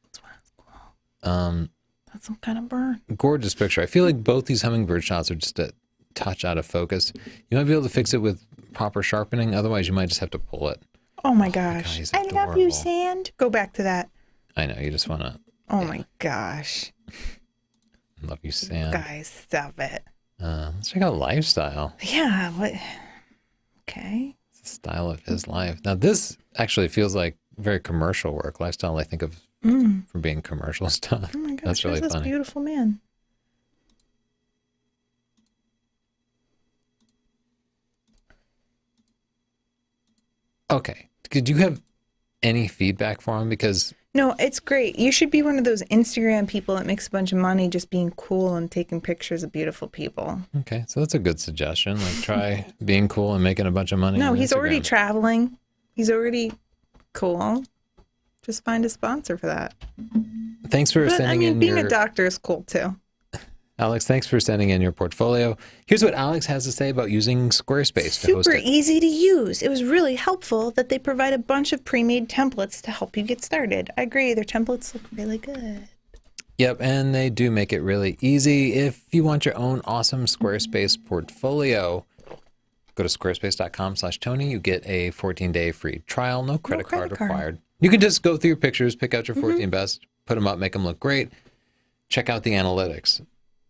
That's why it's cool. That's some kind of burn. Gorgeous picture. I feel like both these hummingbird shots are just a touch out of focus. You might be able to fix it with proper sharpening. Otherwise, you might just have to pull it. Oh my gosh. he's I love adorable. you, Sand. Go back to that. I know. You just want to Oh my gosh. love you, Sam. Guys, stop it. Let's check out lifestyle. Yeah, what? Okay. It's the style of his life. Now, this actually feels like very commercial work. Lifestyle, I think of from being commercial stuff. Oh my gosh, That's really there's this funny. beautiful man. Okay. Did you have any feedback for him? Because No, it's great. You should be one of those Instagram people that makes a bunch of money just being cool and taking pictures of beautiful people. okay, so that's a good suggestion. Like, try being cool and making a bunch of money. No, on he's already Instagram. traveling. He's already cool. Just find a sponsor for that. Thanks for But I sending mean, in being your a doctor is cool too. Alex. Thanks for sending in your portfolio. Here's what Alex has to say about using Squarespace to host Super it. easy to use. It was really helpful that they provide a bunch of pre-made templates to help you get started. I agree. Their templates look really good. Yep, and they do make it really easy. If you want your own awesome Squarespace portfolio, go to squarespace.com/Tony. You get a 14-day free trial, no credit card credit card. required. You can just go through your pictures, pick out your 14 best, put them up, make them look great. Check out the analytics.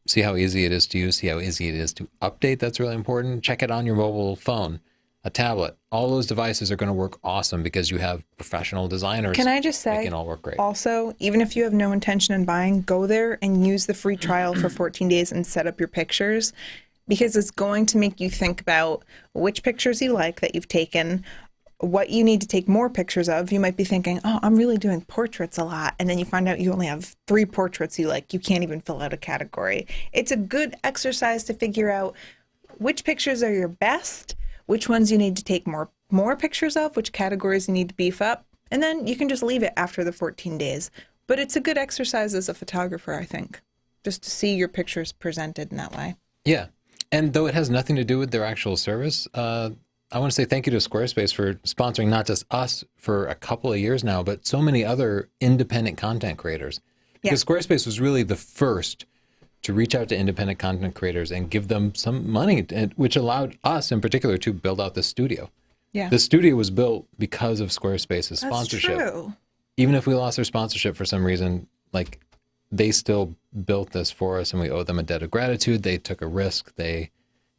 See how easy it is to use, see how easy it is to update. That's really important. Check it on your mobile phone, a tablet. All those devices are going to work awesome because you have professional designers. Can I just say, making it all work great. also, even if you have no intention in buying, go there and use the free trial for 14 days and set up your pictures, because it's going to make you think about which pictures you like that you've taken, what you need to take more pictures of. You might be thinking, oh, I'm really doing portraits a lot. And then you find out you only have 3 portraits you like. You can't even fill out a category. It's a good exercise to figure out which pictures are your best, which ones you need to take more pictures of, which categories you need to beef up. And then you can just leave it after the 14 days. But it's a good exercise as a photographer, I think, just to see your pictures presented in that way. Yeah. And though it has nothing to do with their actual service, I want to say thank you to Squarespace for sponsoring not just us for a couple of years now, but so many other independent content creators. Because Squarespace was really the first to reach out to independent content creators and give them some money, which allowed us in particular to build out the studio. Yeah. The studio was built because of Squarespace's That's sponsorship. true. Even if we lost their sponsorship for some reason, like, they still built this for us and we owe them a debt of gratitude. They took a risk. They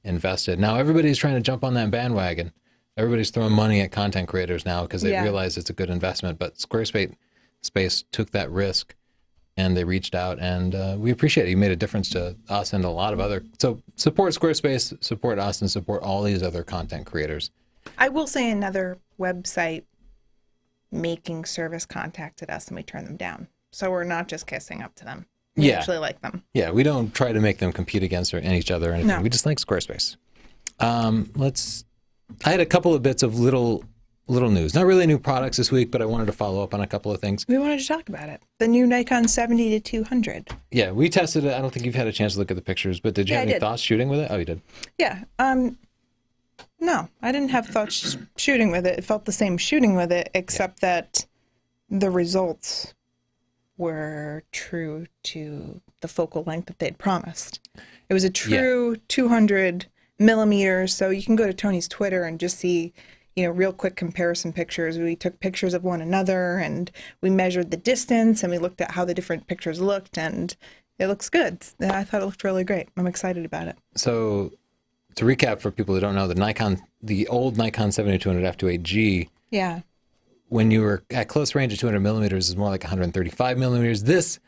invested. Now everybody's trying to jump on that bandwagon. Everybody's throwing money at content creators now because they realize it's a good investment. But Squarespace took that risk and they reached out, and we appreciate it. You made a difference to us and a lot of other. So support Squarespace, support us, and support all these other content creators. I will say another website making service contacted us and we turned them down. So we're not just kissing up to them. We actually like them. Yeah, we don't try to make them compete against each other or anything. No. We just like Squarespace. I had a couple of bits of little news. Not really new products this week, but I wanted to follow up on a couple of things. We wanted to talk about it. The new Nikon 70 to 200. Yeah, we tested it. I don't think you've had a chance to look at the pictures, but did you Yeah, have I any did. thoughts shooting with it? Oh, you did. Yeah. No, I didn't have thoughts shooting with it. It felt the same shooting with it, except that the results were true to the focal length that they'd promised. It was a true 200 millimeters. So you can go to Tony's Twitter and just see, real quick comparison pictures. We took pictures of one another and we measured the distance and we looked at how the different pictures looked, and it looks good. I thought it looked really great. I'm excited about it. So to recap for people who don't know, the old Nikon 70-200 f2.8G, Yeah. when you were at close range of 200 millimeters, is more like 135 millimeters. This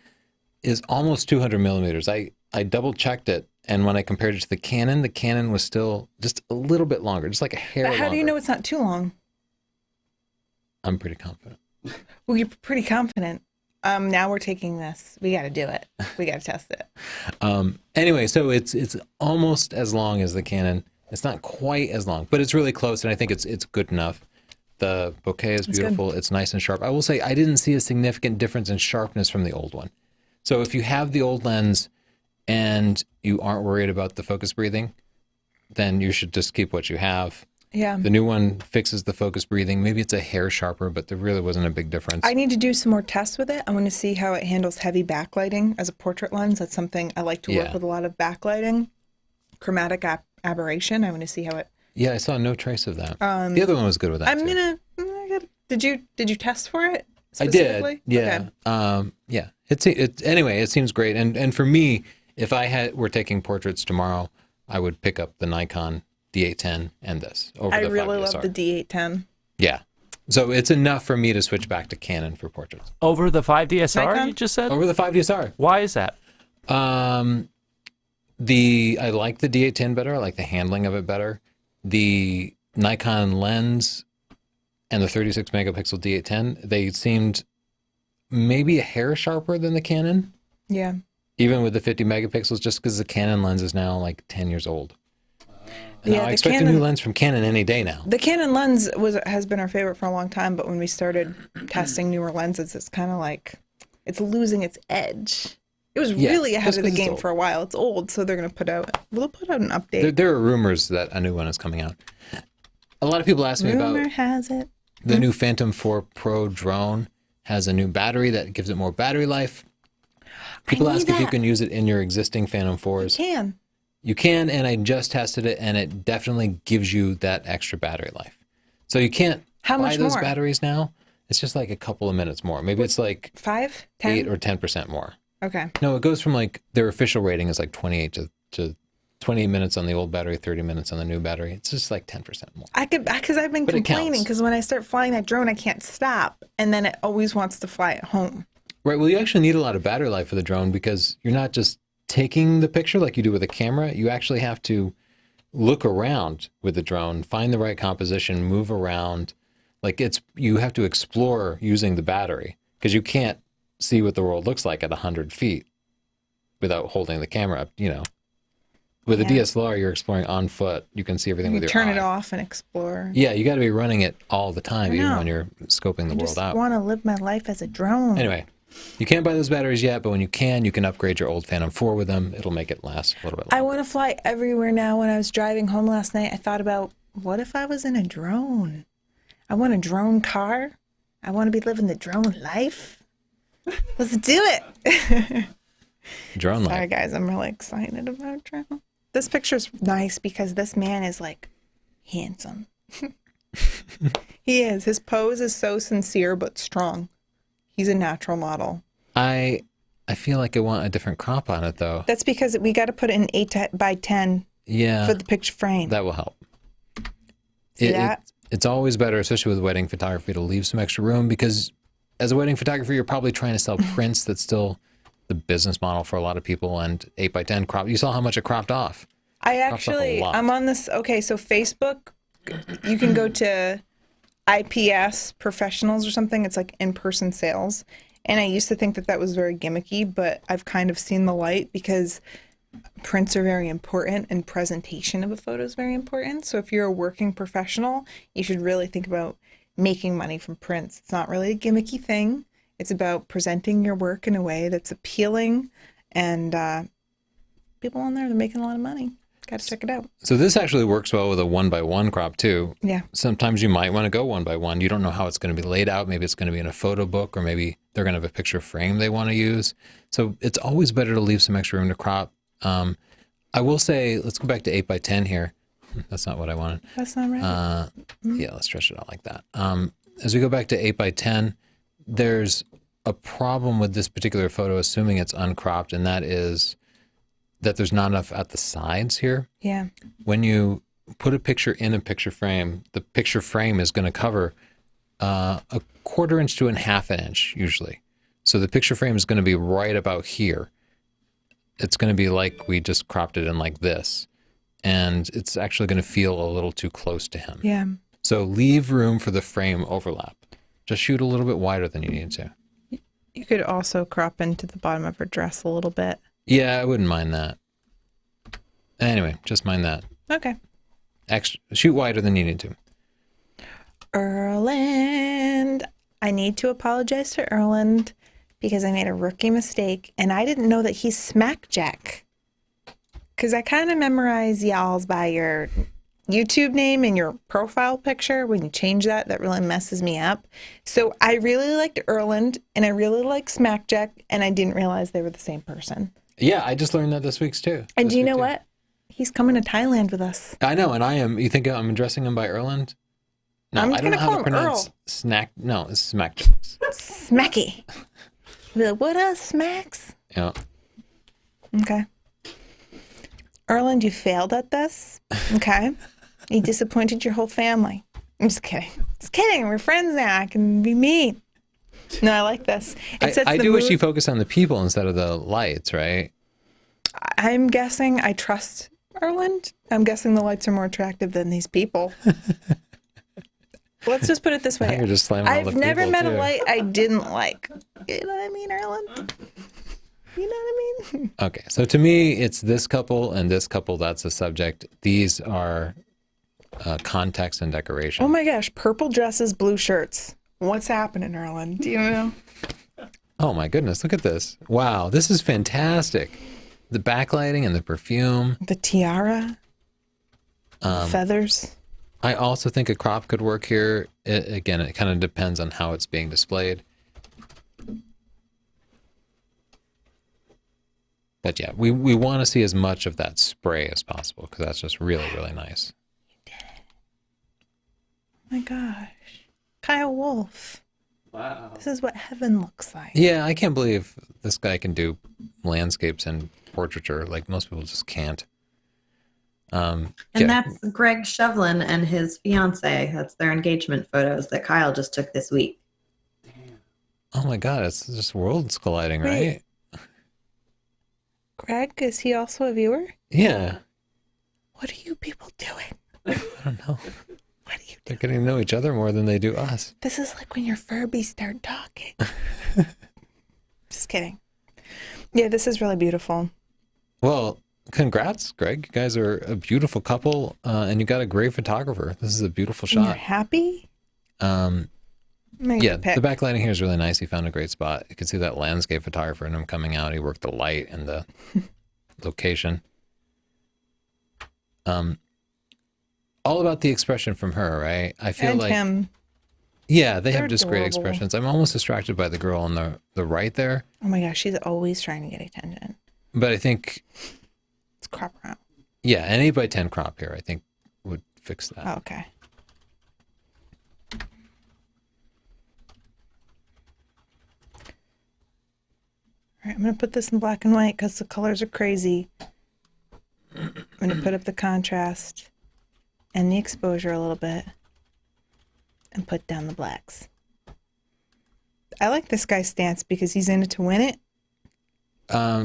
is almost 200 millimeters. I double checked it, and when I compared it to the Canon was still just a little bit longer, just like a hair But how longer. do you know it's not too long? I'm pretty confident. Well, you're pretty confident. Now we're taking this. We got to do it. We got to test it. Anyway, so it's almost as long as the Canon. It's not quite as long, but it's really close, and I think it's good enough. The bokeh is beautiful. It's nice and sharp. I will say I didn't see a significant difference in sharpness from the old one. So if you have the old lens and you aren't worried about the focus breathing, then you should just keep what you have. Yeah. The new one fixes the focus breathing. Maybe it's a hair sharper, but there really wasn't a big difference. I need to do some more tests with it. I want to see how it handles heavy backlighting as a portrait lens. That's something I like to work with, a lot of backlighting, chromatic aberration. I want to see how it. Yeah, I saw no trace of that. The other one was good with that. I'm too. Did you test for it? I did. Yeah. Okay. Yeah. Anyway, it seems great. And for me, if were taking portraits tomorrow, I would pick up the Nikon D810 and this over I the 5DSR. really love the D810. Yeah. So it's enough for me to switch back to Canon for portraits. Over the 5DSR, Nikon? you just said? Over the 5DSR. Why is that? I like the D810 better. I like the handling of it better. The Nikon lens and the 36 megapixel D810, they seemed maybe a hair sharper than the Canon, Yeah. even with the 50 megapixels, just because the Canon lens is now like 10 years old. And Yeah, I the expect a Canon- new lens from Canon any day now. The Canon lens has been our favorite for a long time, but when we started testing newer lenses, it's kind of like it's losing its edge. It was really ahead just of the 'cause it's game old. for a while. It's old, so they're going to put out an update. There are rumors that a new one is coming out. A lot of people ask me Rumor about has it. the new Phantom 4 Pro drone has a new battery that gives it more battery life. People need ask if you that. can use it in your existing Phantom 4s. Can. You can, and I just tested it, and it definitely gives you that extra battery life. So you can't How buy much those more? batteries now. It's just like a couple of minutes more. Maybe it's like 5? 10? 8 or 10% more. Okay. No, it goes from like their official rating is like 28 to 28 minutes on the old battery, 30 minutes on the new battery. It's just like 10% more. Because I've been But it complaining counts. because when I start flying that drone, I can't stop, and then it always wants to fly at home. Right. Well, you actually need a lot of battery life for the drone because you're not just taking the picture like you do with a camera. You actually have to look around with the drone, find the right composition, move around. Like you have to explore using the battery because you can't see what the world looks like at 100 feet without holding the camera up, With a Yeah. DSLR, you're exploring on foot. You can see everything You with your turn eye. it off and explore. Yeah, you got to be running it all the time, I even know. when you're scoping the I world just out. want to live my life as a drone. Anyway, you can't buy those batteries yet, but when you can upgrade your old Phantom 4 with them. It'll make it last a little bit I longer. want to fly everywhere now. When I was driving home last night, I thought about what if I was in a drone? I want a drone car. I want to be living the drone life. Let's do it. Drone Sorry, life. guys. I'm really excited about drone. This picture's nice because this man is like handsome. He is. His pose is so sincere but strong. He's a natural model. I feel like I want a different crop on it, though. That's because we got to put it in 8x10 Yeah, for the picture frame. that will help. See that? It's always better, especially with wedding photography, to leave some extra room because as a wedding photographer, you're probably trying to sell prints. That's still the business model for a lot of people. And 8x10 crop, you saw how much it cropped off. Crops off a lot. I'm on this. Okay, so Facebook, you can go to IPS professionals or something. It's like in-person sales. And I used to think that was very gimmicky, but I've kind of seen the light because prints are very important and presentation of a photo is very important. So if you're a working professional, you should really think about making money from prints. It's not really a gimmicky thing. It's about presenting your work in a way that's appealing, and people on there, they're making a lot of money. Got to check it out. So this actually works well with a 1x1 crop too. Yeah. Sometimes you might want to go 1x1. You don't know how it's going to be laid out. Maybe it's going to be in a photo book, or maybe they're going to have a picture frame they want to use. So it's always better to leave some extra room to crop. I will say, let's go back to 8x10 here. That's not what I wanted. That's not right. Yeah, let's stretch it out like that. As we go back to 8x10, there's a problem with this particular photo, assuming it's uncropped, and that is that there's not enough at the sides here. Yeah. When you put a picture in a picture frame, the picture frame is going to cover a 1/4 inch to a 1/2 inch usually. So the picture frame is going to be right about here. It's going to be like we just cropped it in like this. And it's actually going to feel a little too close to him. Yeah. So leave room for the frame overlap. Just shoot a little bit wider than you need to. You could also crop into the bottom of her dress a little bit. Yeah, I wouldn't mind that. Anyway, just mind that. Okay. Shoot wider than you need to. Erland. I need to apologize to Erland because I made a rookie mistake and I didn't know that he's smack jack. Because I kind of memorize y'all's by your YouTube name and your profile picture. When you change that, that really messes me up. So I really liked Erland and I really liked Smackjack, and I didn't realize they were the same person. Yeah, I just learned that this week's too. And This do you week know too. what? He's coming to Thailand with us. I know, and I am. You think I'm addressing him by Erland? No, I'm I don't gonna know how call to him pronounce Earl. snack. No, it's Smackjacks. Smacky. Be like, what up, Smacks? Yeah. Okay. Erland, you failed at this. Okay. You disappointed your whole family. I'm just kidding. Just kidding. We're friends now. I can be mean. No, I like this. It sets I the do wish mood. you focused on the people instead of the lights, right? I'm guessing I trust Erland. I'm guessing the lights are more attractive than these people. Let's just put it this Now way. you're just slamming all I've the never people, met too. a light I didn't like. You know what I mean, Erland? You know what I mean? Okay, so to me, it's this couple and this couple. That's the subject. These are context and decoration. Oh my gosh, purple dresses, blue shirts. What's happening, Erland? Do you know? Oh my goodness, look at this. Wow, this is fantastic. The backlighting and the perfume. The tiara, feathers. I also think a crop could work here. Again, it kind of depends on how it's being displayed. But yeah, we want to see as much of that spray as possible because that's just really, really nice. Oh my gosh. Kyle Wolf. Wow. This is what heaven looks like. Yeah, I can't believe this guy can do landscapes and portraiture. Like most people just can't. And yeah. that's Greg Shevlin and his fiance. That's their engagement photos that Kyle just took this week. Oh my God, it's just worlds colliding, Wait. right? Greg, is he also a viewer? Yeah. What are you people doing? I don't know. What are you They're doing? getting to know each other more than they do us. This is like when your Furbies start talking. Just kidding. Yeah, this is really beautiful. Well, congrats, Greg. You guys are a beautiful couple, and you got a great photographer. This is a beautiful And you're shot. happy? Make Yeah, a pic. the backlighting here is really nice. He found a great spot. You can see that landscape photographer in him coming out. He worked the light and the location. All about the expression from her, right? I feel And like him. yeah, they They're have just great adorable. expressions. I'm almost distracted by the girl on the right there, Oh my gosh, she's always trying to get attention. but I think Let's crop her out. yeah, an 8x10 crop here I think would fix that. Oh, okay. All right, I'm going to put this in black and white because the colors are crazy. I'm going to put up the contrast and the exposure a little bit and put down the blacks. I like this guy's stance because he's in it to win it.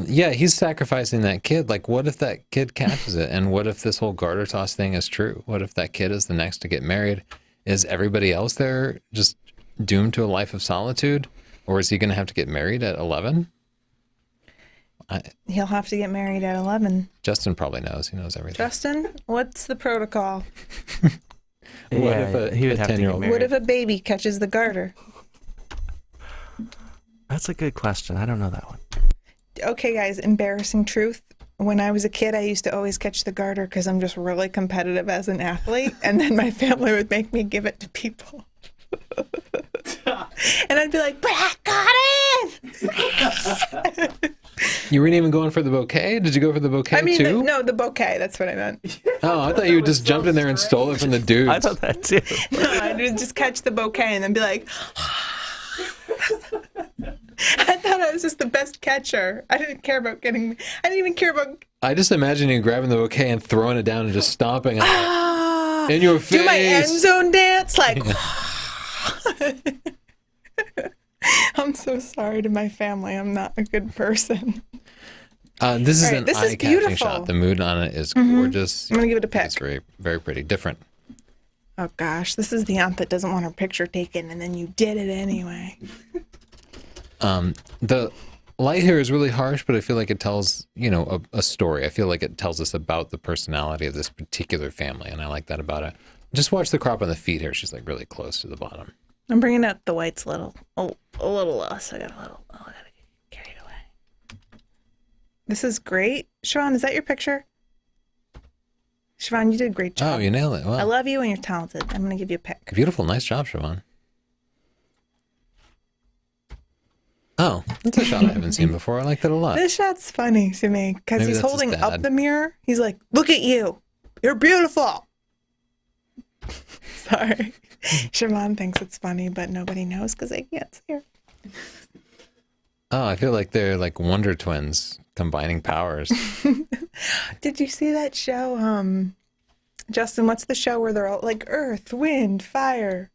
Yeah, he's sacrificing that kid. Like, what if that kid catches it? And what if this whole garter toss thing is true? What if that kid is the next to get married? Is everybody else there just doomed to a life of solitude? Or is he going to have to get married at 11? He'll have to get married at 11. Justin probably knows. He knows everything. Justin, what's the protocol? What if he would a have to get 10-year-old married. What if a baby catches the garter? That's a good question. I don't know that one. Okay, guys, embarrassing truth. When I was a kid, I used to always catch the garter because I'm just really competitive as an athlete. And then my family would make me give it to people. And I'd be like, but I got it! You weren't even going for the bouquet? Did you go for the bouquet I mean, too? no, the bouquet. That's what I meant. Oh, I thought you just jumped in there and stole it from the dudes. I thought that too. No, I'd just catch the bouquet and then be like, I thought I was just the best catcher. I didn't even care about I just imagine you grabbing the bouquet and throwing it down and just stomping on it. In your face. do my end zone dance. Like, I'm so sorry to my family. I'm not a good person. This is All right, an this is eye-catching beautiful. shot. The mood on it is gorgeous. I'm gonna give it a I think pick. It's very, very pretty. Different. Oh gosh, this is the aunt that doesn't want her picture taken, and then you did it anyway. The light here is really harsh, but I feel like it tells, a story. I feel like it tells us about the personality of this particular family, and I like that about it. Just watch the crop on the feet here. She's like really close to the bottom. I'm bringing out the whites a little less. I got I gotta get carried away. This is great. Siobhan, is that your picture? Siobhan, you did a great job. Oh, you nailed it. I Well, love you and you're talented. I'm going to give you a pick. beautiful. Nice job, Siobhan. Oh, that's a shot I haven't seen before. I like that a lot. This shot's funny to me because Maybe he's that's his holding dad. up the mirror. He's like, look at you. You're beautiful. Sorry. Siobhan thinks it's funny, but nobody knows because they can't see her. Oh, I feel like they're like Wonder Twins combining powers. Did you see that show? Justin, what's the show where they're all like Earth, Wind, Fire,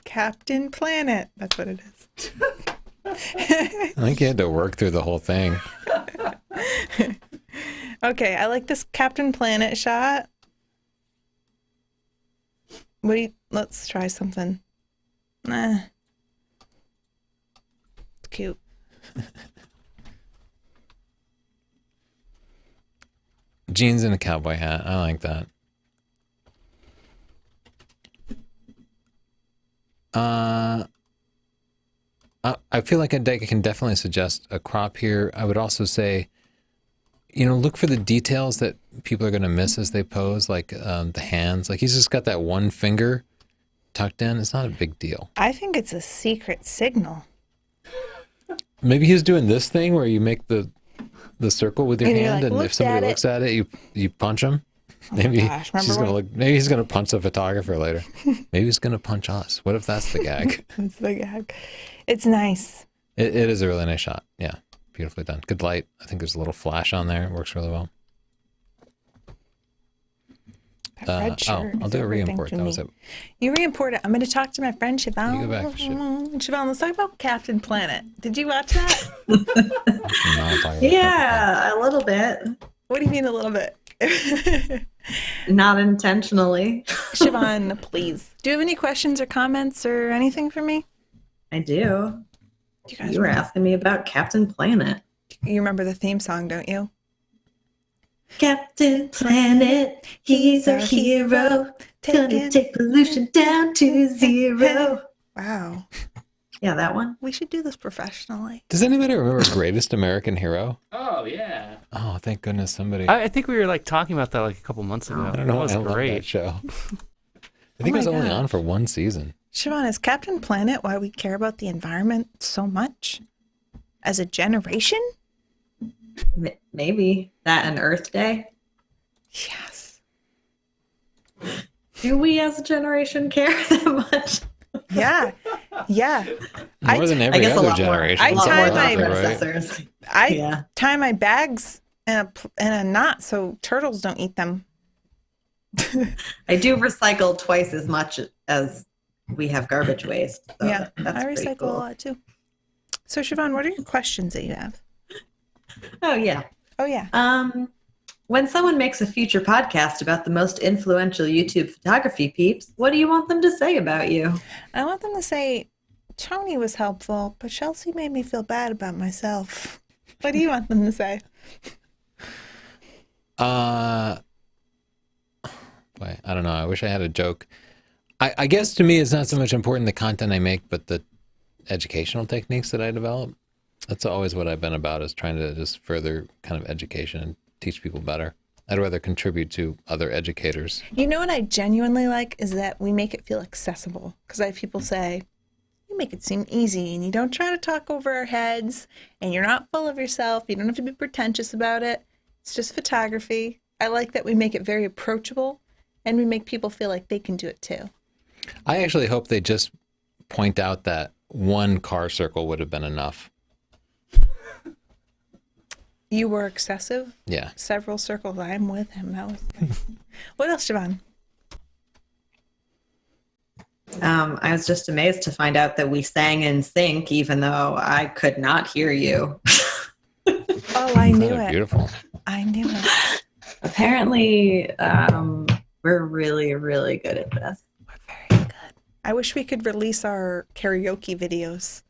Captain Planet? That's what it is. I think you had to work through the whole thing. Okay, I like this Captain Planet shot. Let's try something. Nah. It's cute. Jeans and a cowboy hat. I like that. I feel like I can definitely suggest a crop here. I would also say, look for the details that people are going to miss as they pose, like the hands. Like he's just got that one finger tucked in. It's not a big deal. I think it's a secret signal. Maybe he's doing this thing where you make the circle with your And you're hand, like, and if "Looked somebody at looks at it, you punch him. Oh my Maybe gosh, remember she's gonna when- look. Maybe he's gonna punch the photographer later. Maybe he's gonna punch us. What if that's the gag? It's the gag. It's nice. It is a really nice shot. Yeah, beautifully done. Good light. I think there's a little flash on there. It works really well. That red shirt I'll is do a everything re-import. to That me. was it. You re-import it. I'm going to talk to my friend Siobhan. You go back, Siobhan, let's talk about Captain Planet. Did you watch that? No, I'll talk about that. Yeah, a little bit. What do you mean a little bit? Not intentionally. Siobhan, please. Do you have any questions or comments or anything for me? I do. You guys You were remember, asking me about Captain Planet. you remember the theme song, don't you? Captain Planet, he's our hero. Gonna take pollution down to zero. Wow. Yeah, that one. We should do this professionally. Does anybody remember Greatest American Hero? Oh yeah. Oh, thank goodness somebody. I think we were like talking about that like a couple months ago. I don't know. That was I love that great. show. I think it my was only God. on for one season. Siobhan, is Captain Planet why we care about the environment so much? As a generation? Maybe that and Earth Day. Yes. Do we as a generation care that much? Yeah. Yeah. More than every I guess a other lot more. generation. I A lot tie more than my our right? predecessors. I Yeah. tie my bags in a knot so turtles don't eat them. I do recycle twice as much as we have garbage waste. So Yeah. that's I pretty recycle cool. a lot too. So Siobhan, what are your questions that you have? Oh yeah. Oh yeah. When someone makes a future podcast about the most influential YouTube photography peeps, what do you want them to say about you? I want them to say Tony was helpful, but Chelsea made me feel bad about myself. What do you want them to say? Boy, I don't know. I wish I had a joke. I guess to me, it's not so much important the content I make, but the educational techniques that I develop. That's always what I've been about, is trying to just further kind of education and teach people better. I'd rather contribute to other educators. You know what I genuinely like is that we make it feel accessible. Because I have people say, you make it seem easy and you don't try to talk over our heads and you're not full of yourself. You don't have to be pretentious about it. It's just photography. I like that we make it very approachable and we make people feel like they can do it too. I actually hope they just point out that one car circle would have been enough. You were excessive. Yeah. Several circles. I'm with him. That was nice. What else, Siobhan? I was just amazed to find out that we sang in sync, even though I could not hear you. Oh, I knew Those are it. beautiful. I knew it. Apparently, we're really, really good at this. Very good. I wish we could release our karaoke videos.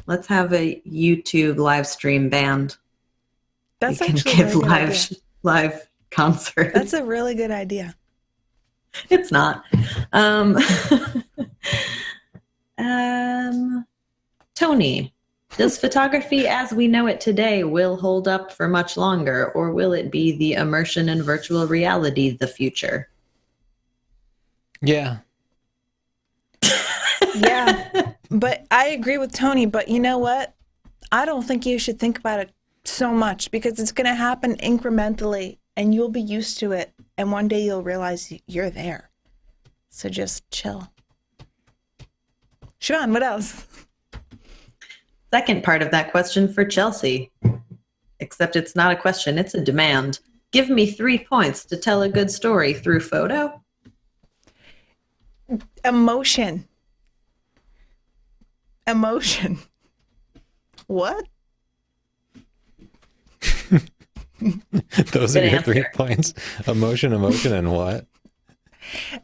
Let's have a YouTube live stream band. That's we can actually a give very good idea. live concerts. That's a really good idea. It's not. Tony, Does photography as we know it today will hold up for much longer, or will it be the immersion in virtual reality the future? Yeah. Yeah, but I agree with Tony. But you know what? I don't think you should think about it so much because it's going to happen incrementally and you'll be used to it. And one day you'll realize you're there. So just chill. Siobhan, what else? Second part of that question for Chelsea. Except it's not a question, it's a demand. Give me 3 points to tell a good story through photo. Emotion. What? Those are Good your 3 answer. points. Emotion, and what?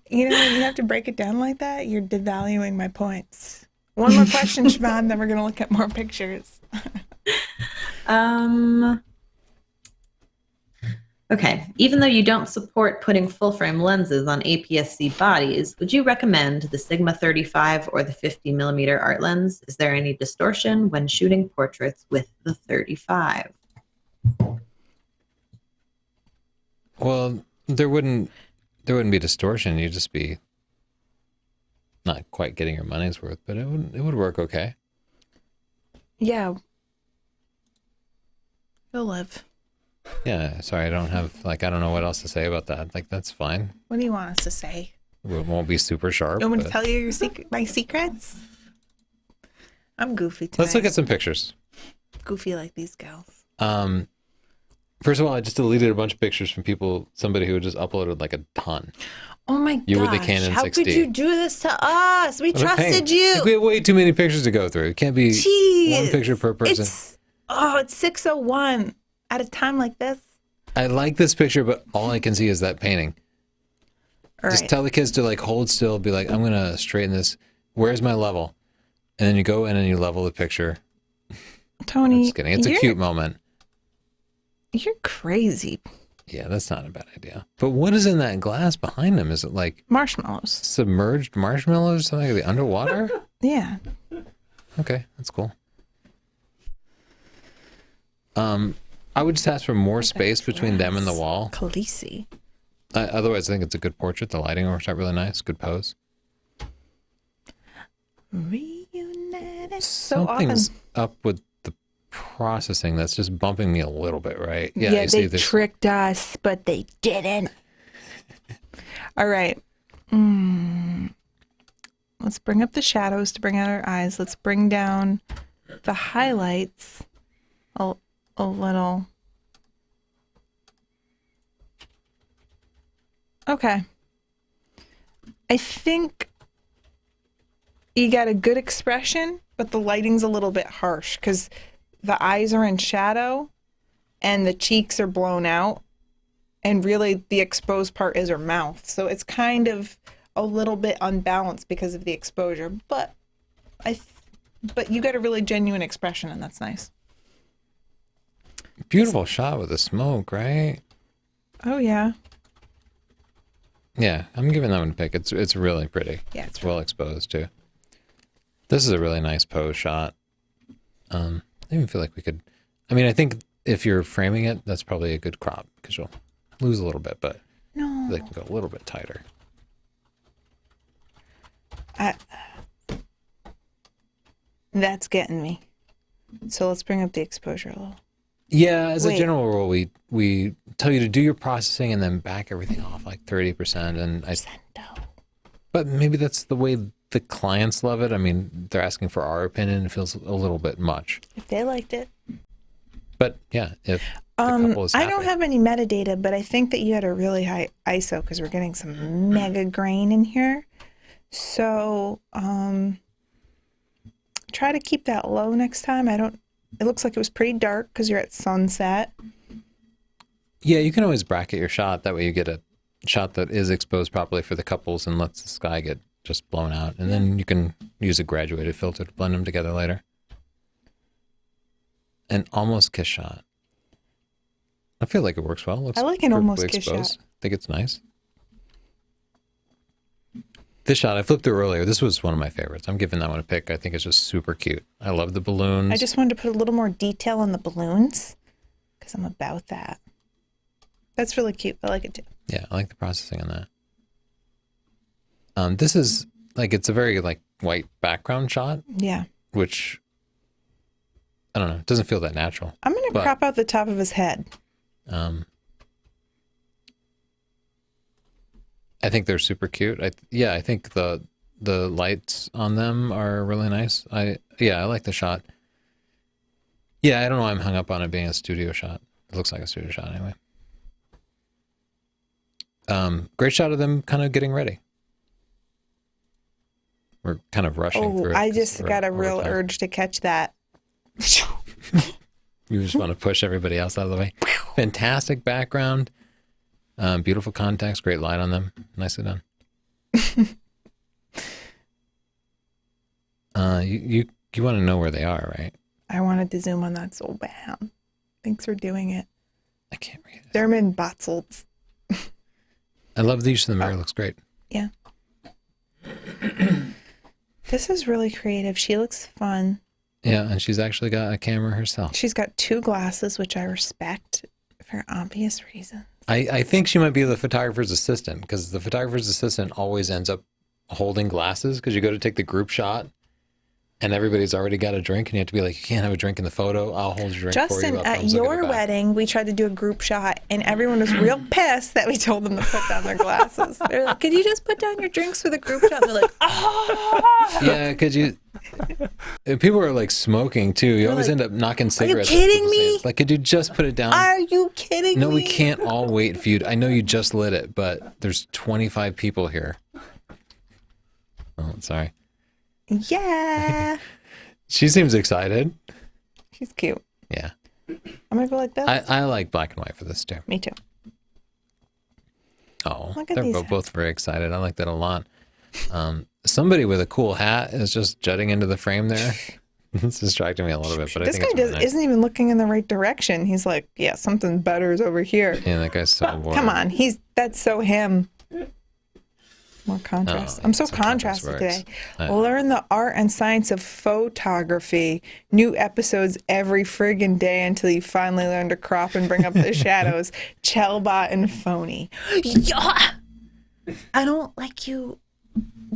You know, when you have to break it down like that, you're devaluing my points. One more question, Siobhan, then we're going to look at more pictures. Okay. Even though you don't support putting full frame lenses on APS-C bodies, would you recommend the Sigma 35 or the 50 millimeter art lens? Is there any distortion when shooting portraits with the 35? Well, there wouldn't be distortion. You'd just be not quite getting your money's worth, but it would work okay. Yeah. You'll live. Yeah, sorry, I don't know what else to say about that. Like, that's fine. What do you want us to say? It won't be super sharp. You want me to but tell you my secrets? I'm goofy tonight. let's look at some pictures. Goofy like these girls. First of all, I just deleted a bunch of pictures from somebody who had just uploaded like a ton. Oh my gosh. You were the Canon How 6D. could you do this to us? We What a pain. trusted you. Like, we have way too many pictures to go through. It can't be Jeez. one picture per person. It's 6:01 at a time like this. I like this picture, but all I can see is that painting. All Just right. tell the kids to like hold still, be like, I'm going to straighten this. Where's my level? And then you go in and you level the picture. Tony, I'm just kidding. It's a cute moment. You're crazy. Yeah, that's not a bad idea. But what is in that glass behind him? Is it like Marshmallows. submerged marshmallows? Something like the underwater? Yeah. Okay, that's cool. I would just ask for more space between them and the wall. Khaleesi. Otherwise, I think it's a good portrait. The lighting works out really nice. Good pose. Reunited. So often. Something's up with the processing that's just bumping me a little bit, right? Yeah, you see they this. tricked us, but they didn't. All right. Let's bring up the shadows to bring out our eyes. Let's bring down the highlights a little. Okay. I think you got a good expression, but the lighting's a little bit harsh because the eyes are in shadow and the cheeks are blown out. And really the exposed part is her mouth. So it's kind of a little bit unbalanced because of the exposure. But you got a really genuine expression and that's nice. Beautiful shot with the smoke, right? Oh, yeah. Yeah, I'm giving that one a pick. It's really pretty. Yeah, it's well exposed too. This is a really nice pose shot. I even feel like we could. I mean, I think if you're framing it, that's probably a good crop because you'll lose a little bit, but No. they can go a little bit tighter. That's getting me. So let's bring up the exposure a little. Yeah, as Wait. a general rule, we tell you to do your processing and then back everything off like 30%. And but maybe that's the way the clients love it. I mean, they're asking for our opinion. It feels a little bit much. If they liked it. But yeah, if the couple is happy. I don't have any metadata, but I think that you had a really high ISO because we're getting some mega grain in here. So try to keep that low next time. It looks like it was pretty dark because you're at sunset. Yeah, you can always bracket your shot. That way you get a shot that is exposed properly for the couples and lets the sky get just blown out. And then you can use a graduated filter to blend them together later. An almost kiss shot. I feel like it works well. Looks I like an almost perfectly kiss shot. I think it's nice. This shot I flipped through earlier. This was one of my favorites. I'm giving that one a pick. I think it's just super cute. I love the balloons. I just wanted to put a little more detail on the balloons because I'm about that. That's really cute. I like it too. Yeah, I like the processing on that. This is like, it's a very like white background shot, Yeah. which I don't know. It doesn't feel that natural. I'm going to crop out the top of his head. I think they're super cute. I think the lights on them are really nice. I like the shot. Yeah, I don't know why I'm hung up on it being a studio shot. It looks like a studio shot anyway. Great shot of them kind of getting ready. We're kind of rushing through it. I just got a real urge to catch that. You just want to push everybody else out of the way. Fantastic background. Beautiful context. Great light on them. Nicely done. You want to know where they are, right? I wanted to zoom on that so bad. Thanks for doing it. I can't read it. Thurman Botzels. I love the use of the mirror. It looks great. Yeah. This is really creative. She looks fun. Yeah, and she's actually got a camera herself. She's got 2 glasses, which I respect for obvious reasons. I think she might be the photographer's assistant, because the photographer's assistant always ends up holding glasses, because you go to take the group shot and everybody's already got a drink and you have to be like, you can't have a drink in the photo. I'll hold your drink for you. Justin, at your wedding, we tried to do a group shot and everyone was real pissed that we told them to put down their glasses. They're like, could you just put down your drinks for the group shot? And they're like, ah. Yeah, could you? People are like smoking too. You always end up knocking cigarettes. Are you kidding me? Like, could you just put it down? Are you kidding me? No, we can't all wait for you. I know you just lit it, but there's 25 people here. Oh, sorry. Yeah. She seems excited. She's cute. Yeah. I'm going to go like that. I like black and white for this too. Me too. Oh, Look at they're these both very excited. I like that a lot. Somebody with a cool hat is just jutting into the frame there. It's distracting me a little bit, but This I guy think it's really nice. isn't even looking in the right direction. He's like, yeah, something better is over here. Yeah, that guy's so bored. Come on. That's so him. More contrast. Oh, I'm so that's how contrast contrasted works. today. Learn the art and science of photography. New episodes every friggin' day until you finally learn to crop and bring up the shadows. Chelbot and Phony. Yeah! I don't like you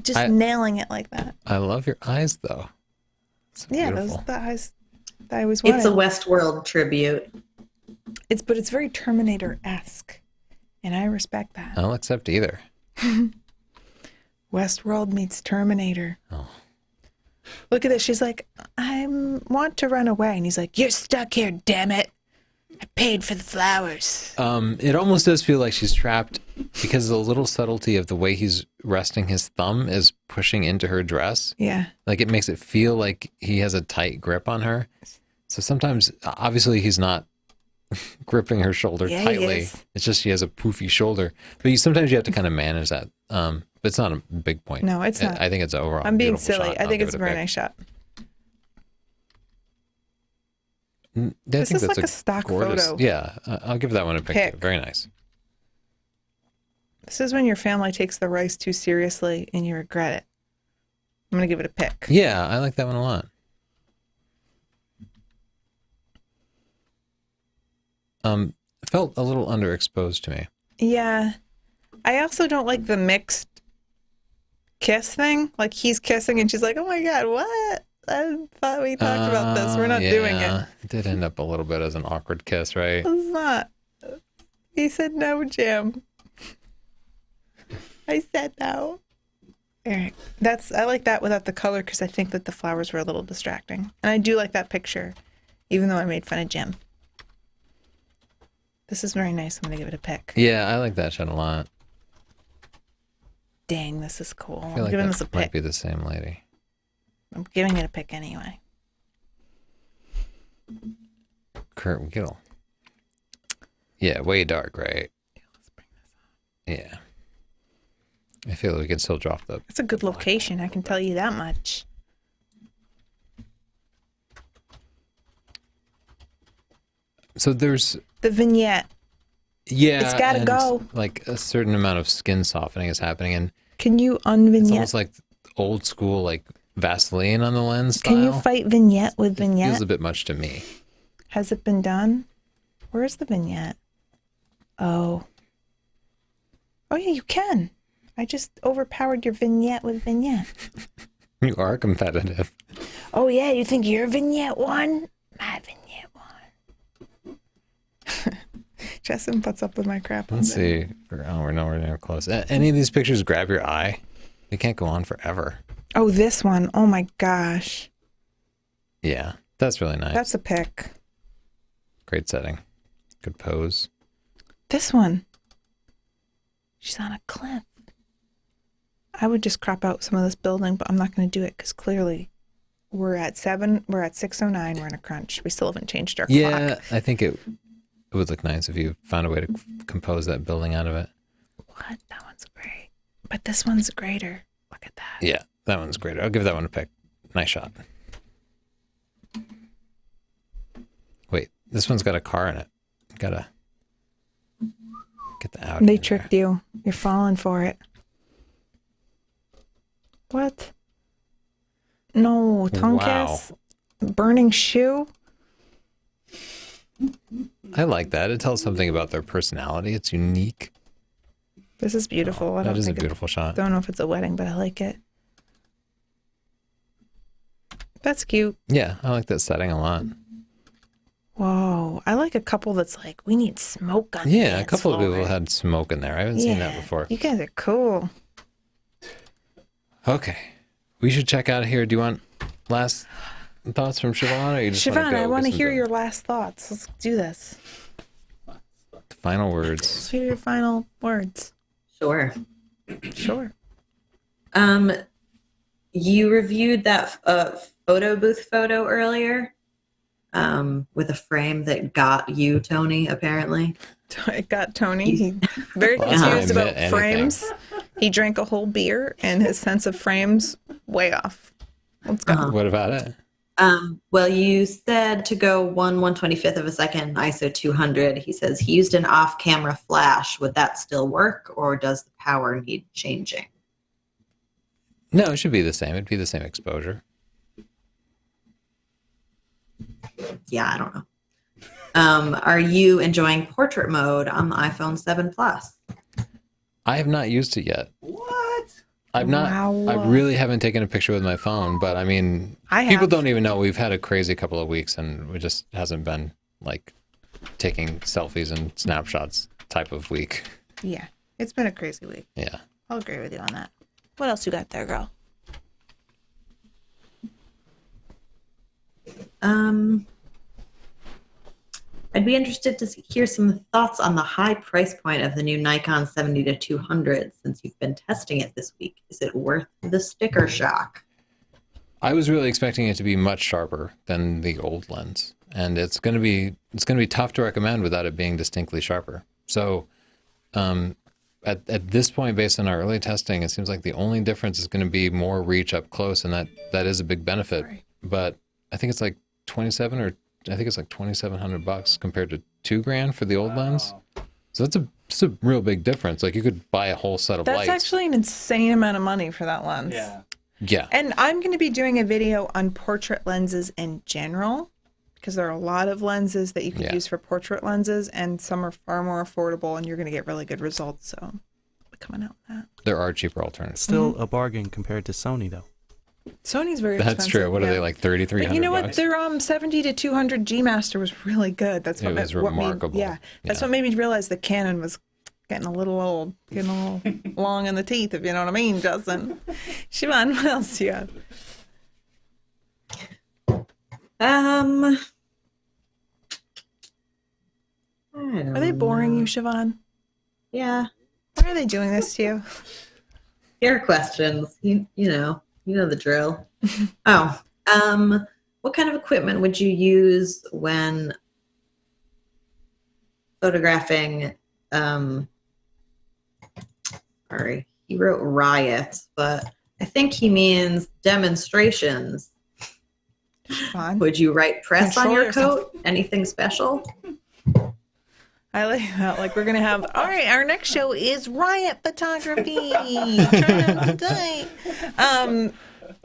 just nailing it like that. I love your eyes, though. It's Yeah, beautiful. those are the eyes that I always wanted. It's a Westworld tribute. But it's very Terminator-esque, and I respect that. I'll accept either. Westworld meets Terminator. Oh. Look at this. She's like, I want to run away. And he's like, you're stuck here, damn it. I paid for the flowers. It almost does feel like she's trapped because the little subtlety of the way he's resting his thumb is pushing into her dress. Yeah. Like it makes it feel like he has a tight grip on her. So sometimes, obviously, he's not gripping her shoulder Yeah, he tightly. is. It's just she has a poofy shoulder. But sometimes you have to kind of manage that. But it's not a big point. No, it's not. I think it's overall. I'm being beautiful silly. shot. I I'll think give it's it a very pick. nice shot. I This think is that's like a stock gorgeous, photo. Yeah, I'll give that one a pick. Too. Very nice. This is when your family takes the rice too seriously and you regret it. I'm going to give it a pick. Yeah, I like that one a lot. Felt a little underexposed to me. Yeah. I also don't like the mixed kiss thing. Like he's kissing and she's like, oh my God, what? I thought we talked about this. We're not doing it. It did end up a little bit as an awkward kiss, right? It's not. He said no, Jim. I said no. Eric, I like that without the color because I think that the flowers were a little distracting. And I do like that picture, even though I made fun of Jim. This is very nice. I'm going to give it a pick. Yeah, I like that shot a lot. Dang, this is cool. I feel I'm like giving that this a might pick. be the same lady. I'm giving it a pick anyway. Kurt Gill. Yeah, way dark, right? Let's bring this up. Yeah. I feel like we can still drop the... It's a good location, I can tell you that much. So there's... The vignette. Yeah. It's gotta and go. like a certain amount of skin softening is happening. And Can you It's unvignette? almost like old school, like Vaseline on the lens style. Can you fight vignette with It vignette? feels a bit much to me. Has it been done? Where's the vignette? Oh. Oh yeah, you can. I just overpowered your vignette with vignette. You are competitive. Oh yeah, you think your vignette won? My vignette won. Justin puts up with my crap. Let's see. Oh, we're nowhere near close. Any of these pictures grab your eye? They can't go on forever. Oh, this one. Oh my gosh. Yeah, that's really nice. That's a pick. Great setting. Good pose. This one. She's on a cliff. I would just crop out some of this building, but I'm not going to do it because clearly we're at 6:09. We're in a crunch. We still haven't changed our Yeah, clock. I think it would look nice if you found a way to compose that building out of it. What? That one's great. But this one's greater. Look at that. Yeah, that one's great. I'll give that one a pick. Nice shot. Wait, this one's got a car in it. Gotta get the Audi. They in tricked there. you. You're falling for it. What? No, tongue Wow. kiss. Burning shoe. I like that. It tells something about their personality. It's unique. This is beautiful. I That don't is a think beautiful shot. don't know if it's a wedding, but I like it. That's cute. Yeah, I like that setting a lot. Whoa. I like a couple that's like, we need smoke on the Yeah, a dance couple of floor. people had smoke in there. I haven't seen that Yeah, before. You guys are cool. Okay. We should check out of here. Do you want last thoughts from Siobhan, or you just Siobhan, I want to get hear some your last thoughts. Let's do this. final words? Let's hear your final words. Sure. Sure. You reviewed that photo booth photo earlier with a frame that got you, Tony, apparently. It got Tony. He very Well, that's not confused about admit anything. frames. He drank a whole beer and his sense of frames way off. Let's go. What about it? Well, you said to go 1/125th of a second, ISO 200. He says he used an off-camera flash. Would that still work, or does the power need changing? No, it should be the same. It'd be the same exposure. Yeah, I don't know. Are you enjoying portrait mode on the iPhone 7 Plus? I have not used it yet. What? I've not. Wow. I really haven't taken a picture with my phone, but I mean, I people have. don't even know we've had a crazy couple of weeks, and it just hasn't been like taking selfies and snapshots type of week. Yeah. It's been a crazy week. Yeah. I'll agree with you on that. What else you got there, girl? I'd be interested to hear some thoughts on the high price point of the new Nikon 70-200 since you've been testing it this week. Is it worth the sticker shock? I was really expecting it to be much sharper than the old lens, and it's going to be tough to recommend without it being distinctly sharper. So, at this point, based on our early testing, it seems like the only difference is going to be more reach up close, and that is a big benefit. Right. But I think it's like $2,700 compared to $2,000 for the old lens. So it's a real big difference. Like you could buy a whole set of That's lights. actually an insane amount of money for that lens. Yeah. Yeah. And I'm going to be doing a video on portrait lenses in general because there are a lot of lenses that you can Yeah. use for portrait lenses, and some are far more affordable, and you're going to get really good results. So, I'll be coming out with that. There are cheaper alternatives. Still a bargain compared to Sony, though. Sony's very That's expensive. true. What are yeah. they, like $3,300? But you know what? Their 70-200 G Master was really good. That's what It was what remarkable. Made, that's Yeah. what made me realize the Canon was getting a little old, getting a little long in the teeth, if you know what I mean, Justin. Siobhan, what else do you have? I don't Are they boring know. you, Siobhan? Yeah. Why are they doing this to you? Your questions. You know the drill. Oh, what kind of equipment would you use when photographing? Sorry, he wrote riots, but I think he means demonstrations. Siobhan? Would you write press on Control your yourself. coat? Anything special? I like that. Like, we're going to have, all right, our next show is riot photography. Try not to die.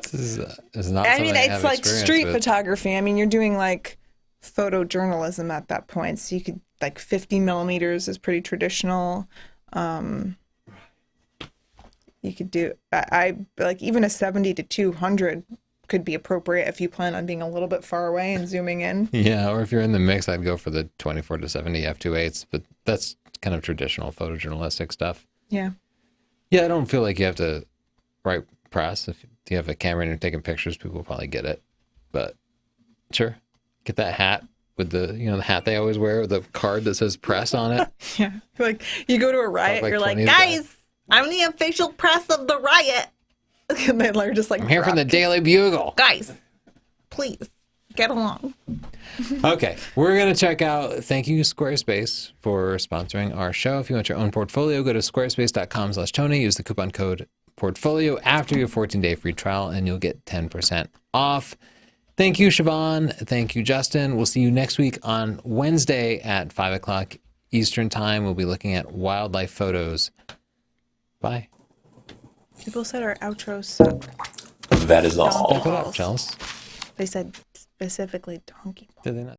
This is not I something mean, I it's have like experience street with. photography. I mean, you're doing like photojournalism at that point. So you could, like, 50 millimeters is pretty traditional. You could do, I like, even a 70 to 200 could be appropriate if you plan on being a little bit far away and zooming in. Yeah, or if you're in the mix, I'd go for the 24 to 70 f2.8s, but that's kind of traditional photojournalistic stuff. Yeah. Yeah, I don't feel like you have to write press. If you have a camera and you're taking pictures, people will probably get it. But sure, get that hat with the, the hat they always wear with the card that says press on it. Yeah. Like, you go to a riot, Like you're like, 20s guys, I'm the official press of the riot. And then they're just like, I'm here from the Daily Bugle. guys, please get along. Okay, we're going to check out, thank you Squarespace for sponsoring our show. If you want your own portfolio, go to squarespace.com/Tony. Use the coupon code portfolio after your 14-day free trial and you'll get 10% off. Thank you, Siobhan. Thank you, Justin. We'll see you next week on Wednesday at 5 o'clock Eastern time. We'll be looking at wildlife photos. Bye. People said our outro sucked. That is all. Wrap it up, Chels. They said specifically donkey. Did they not?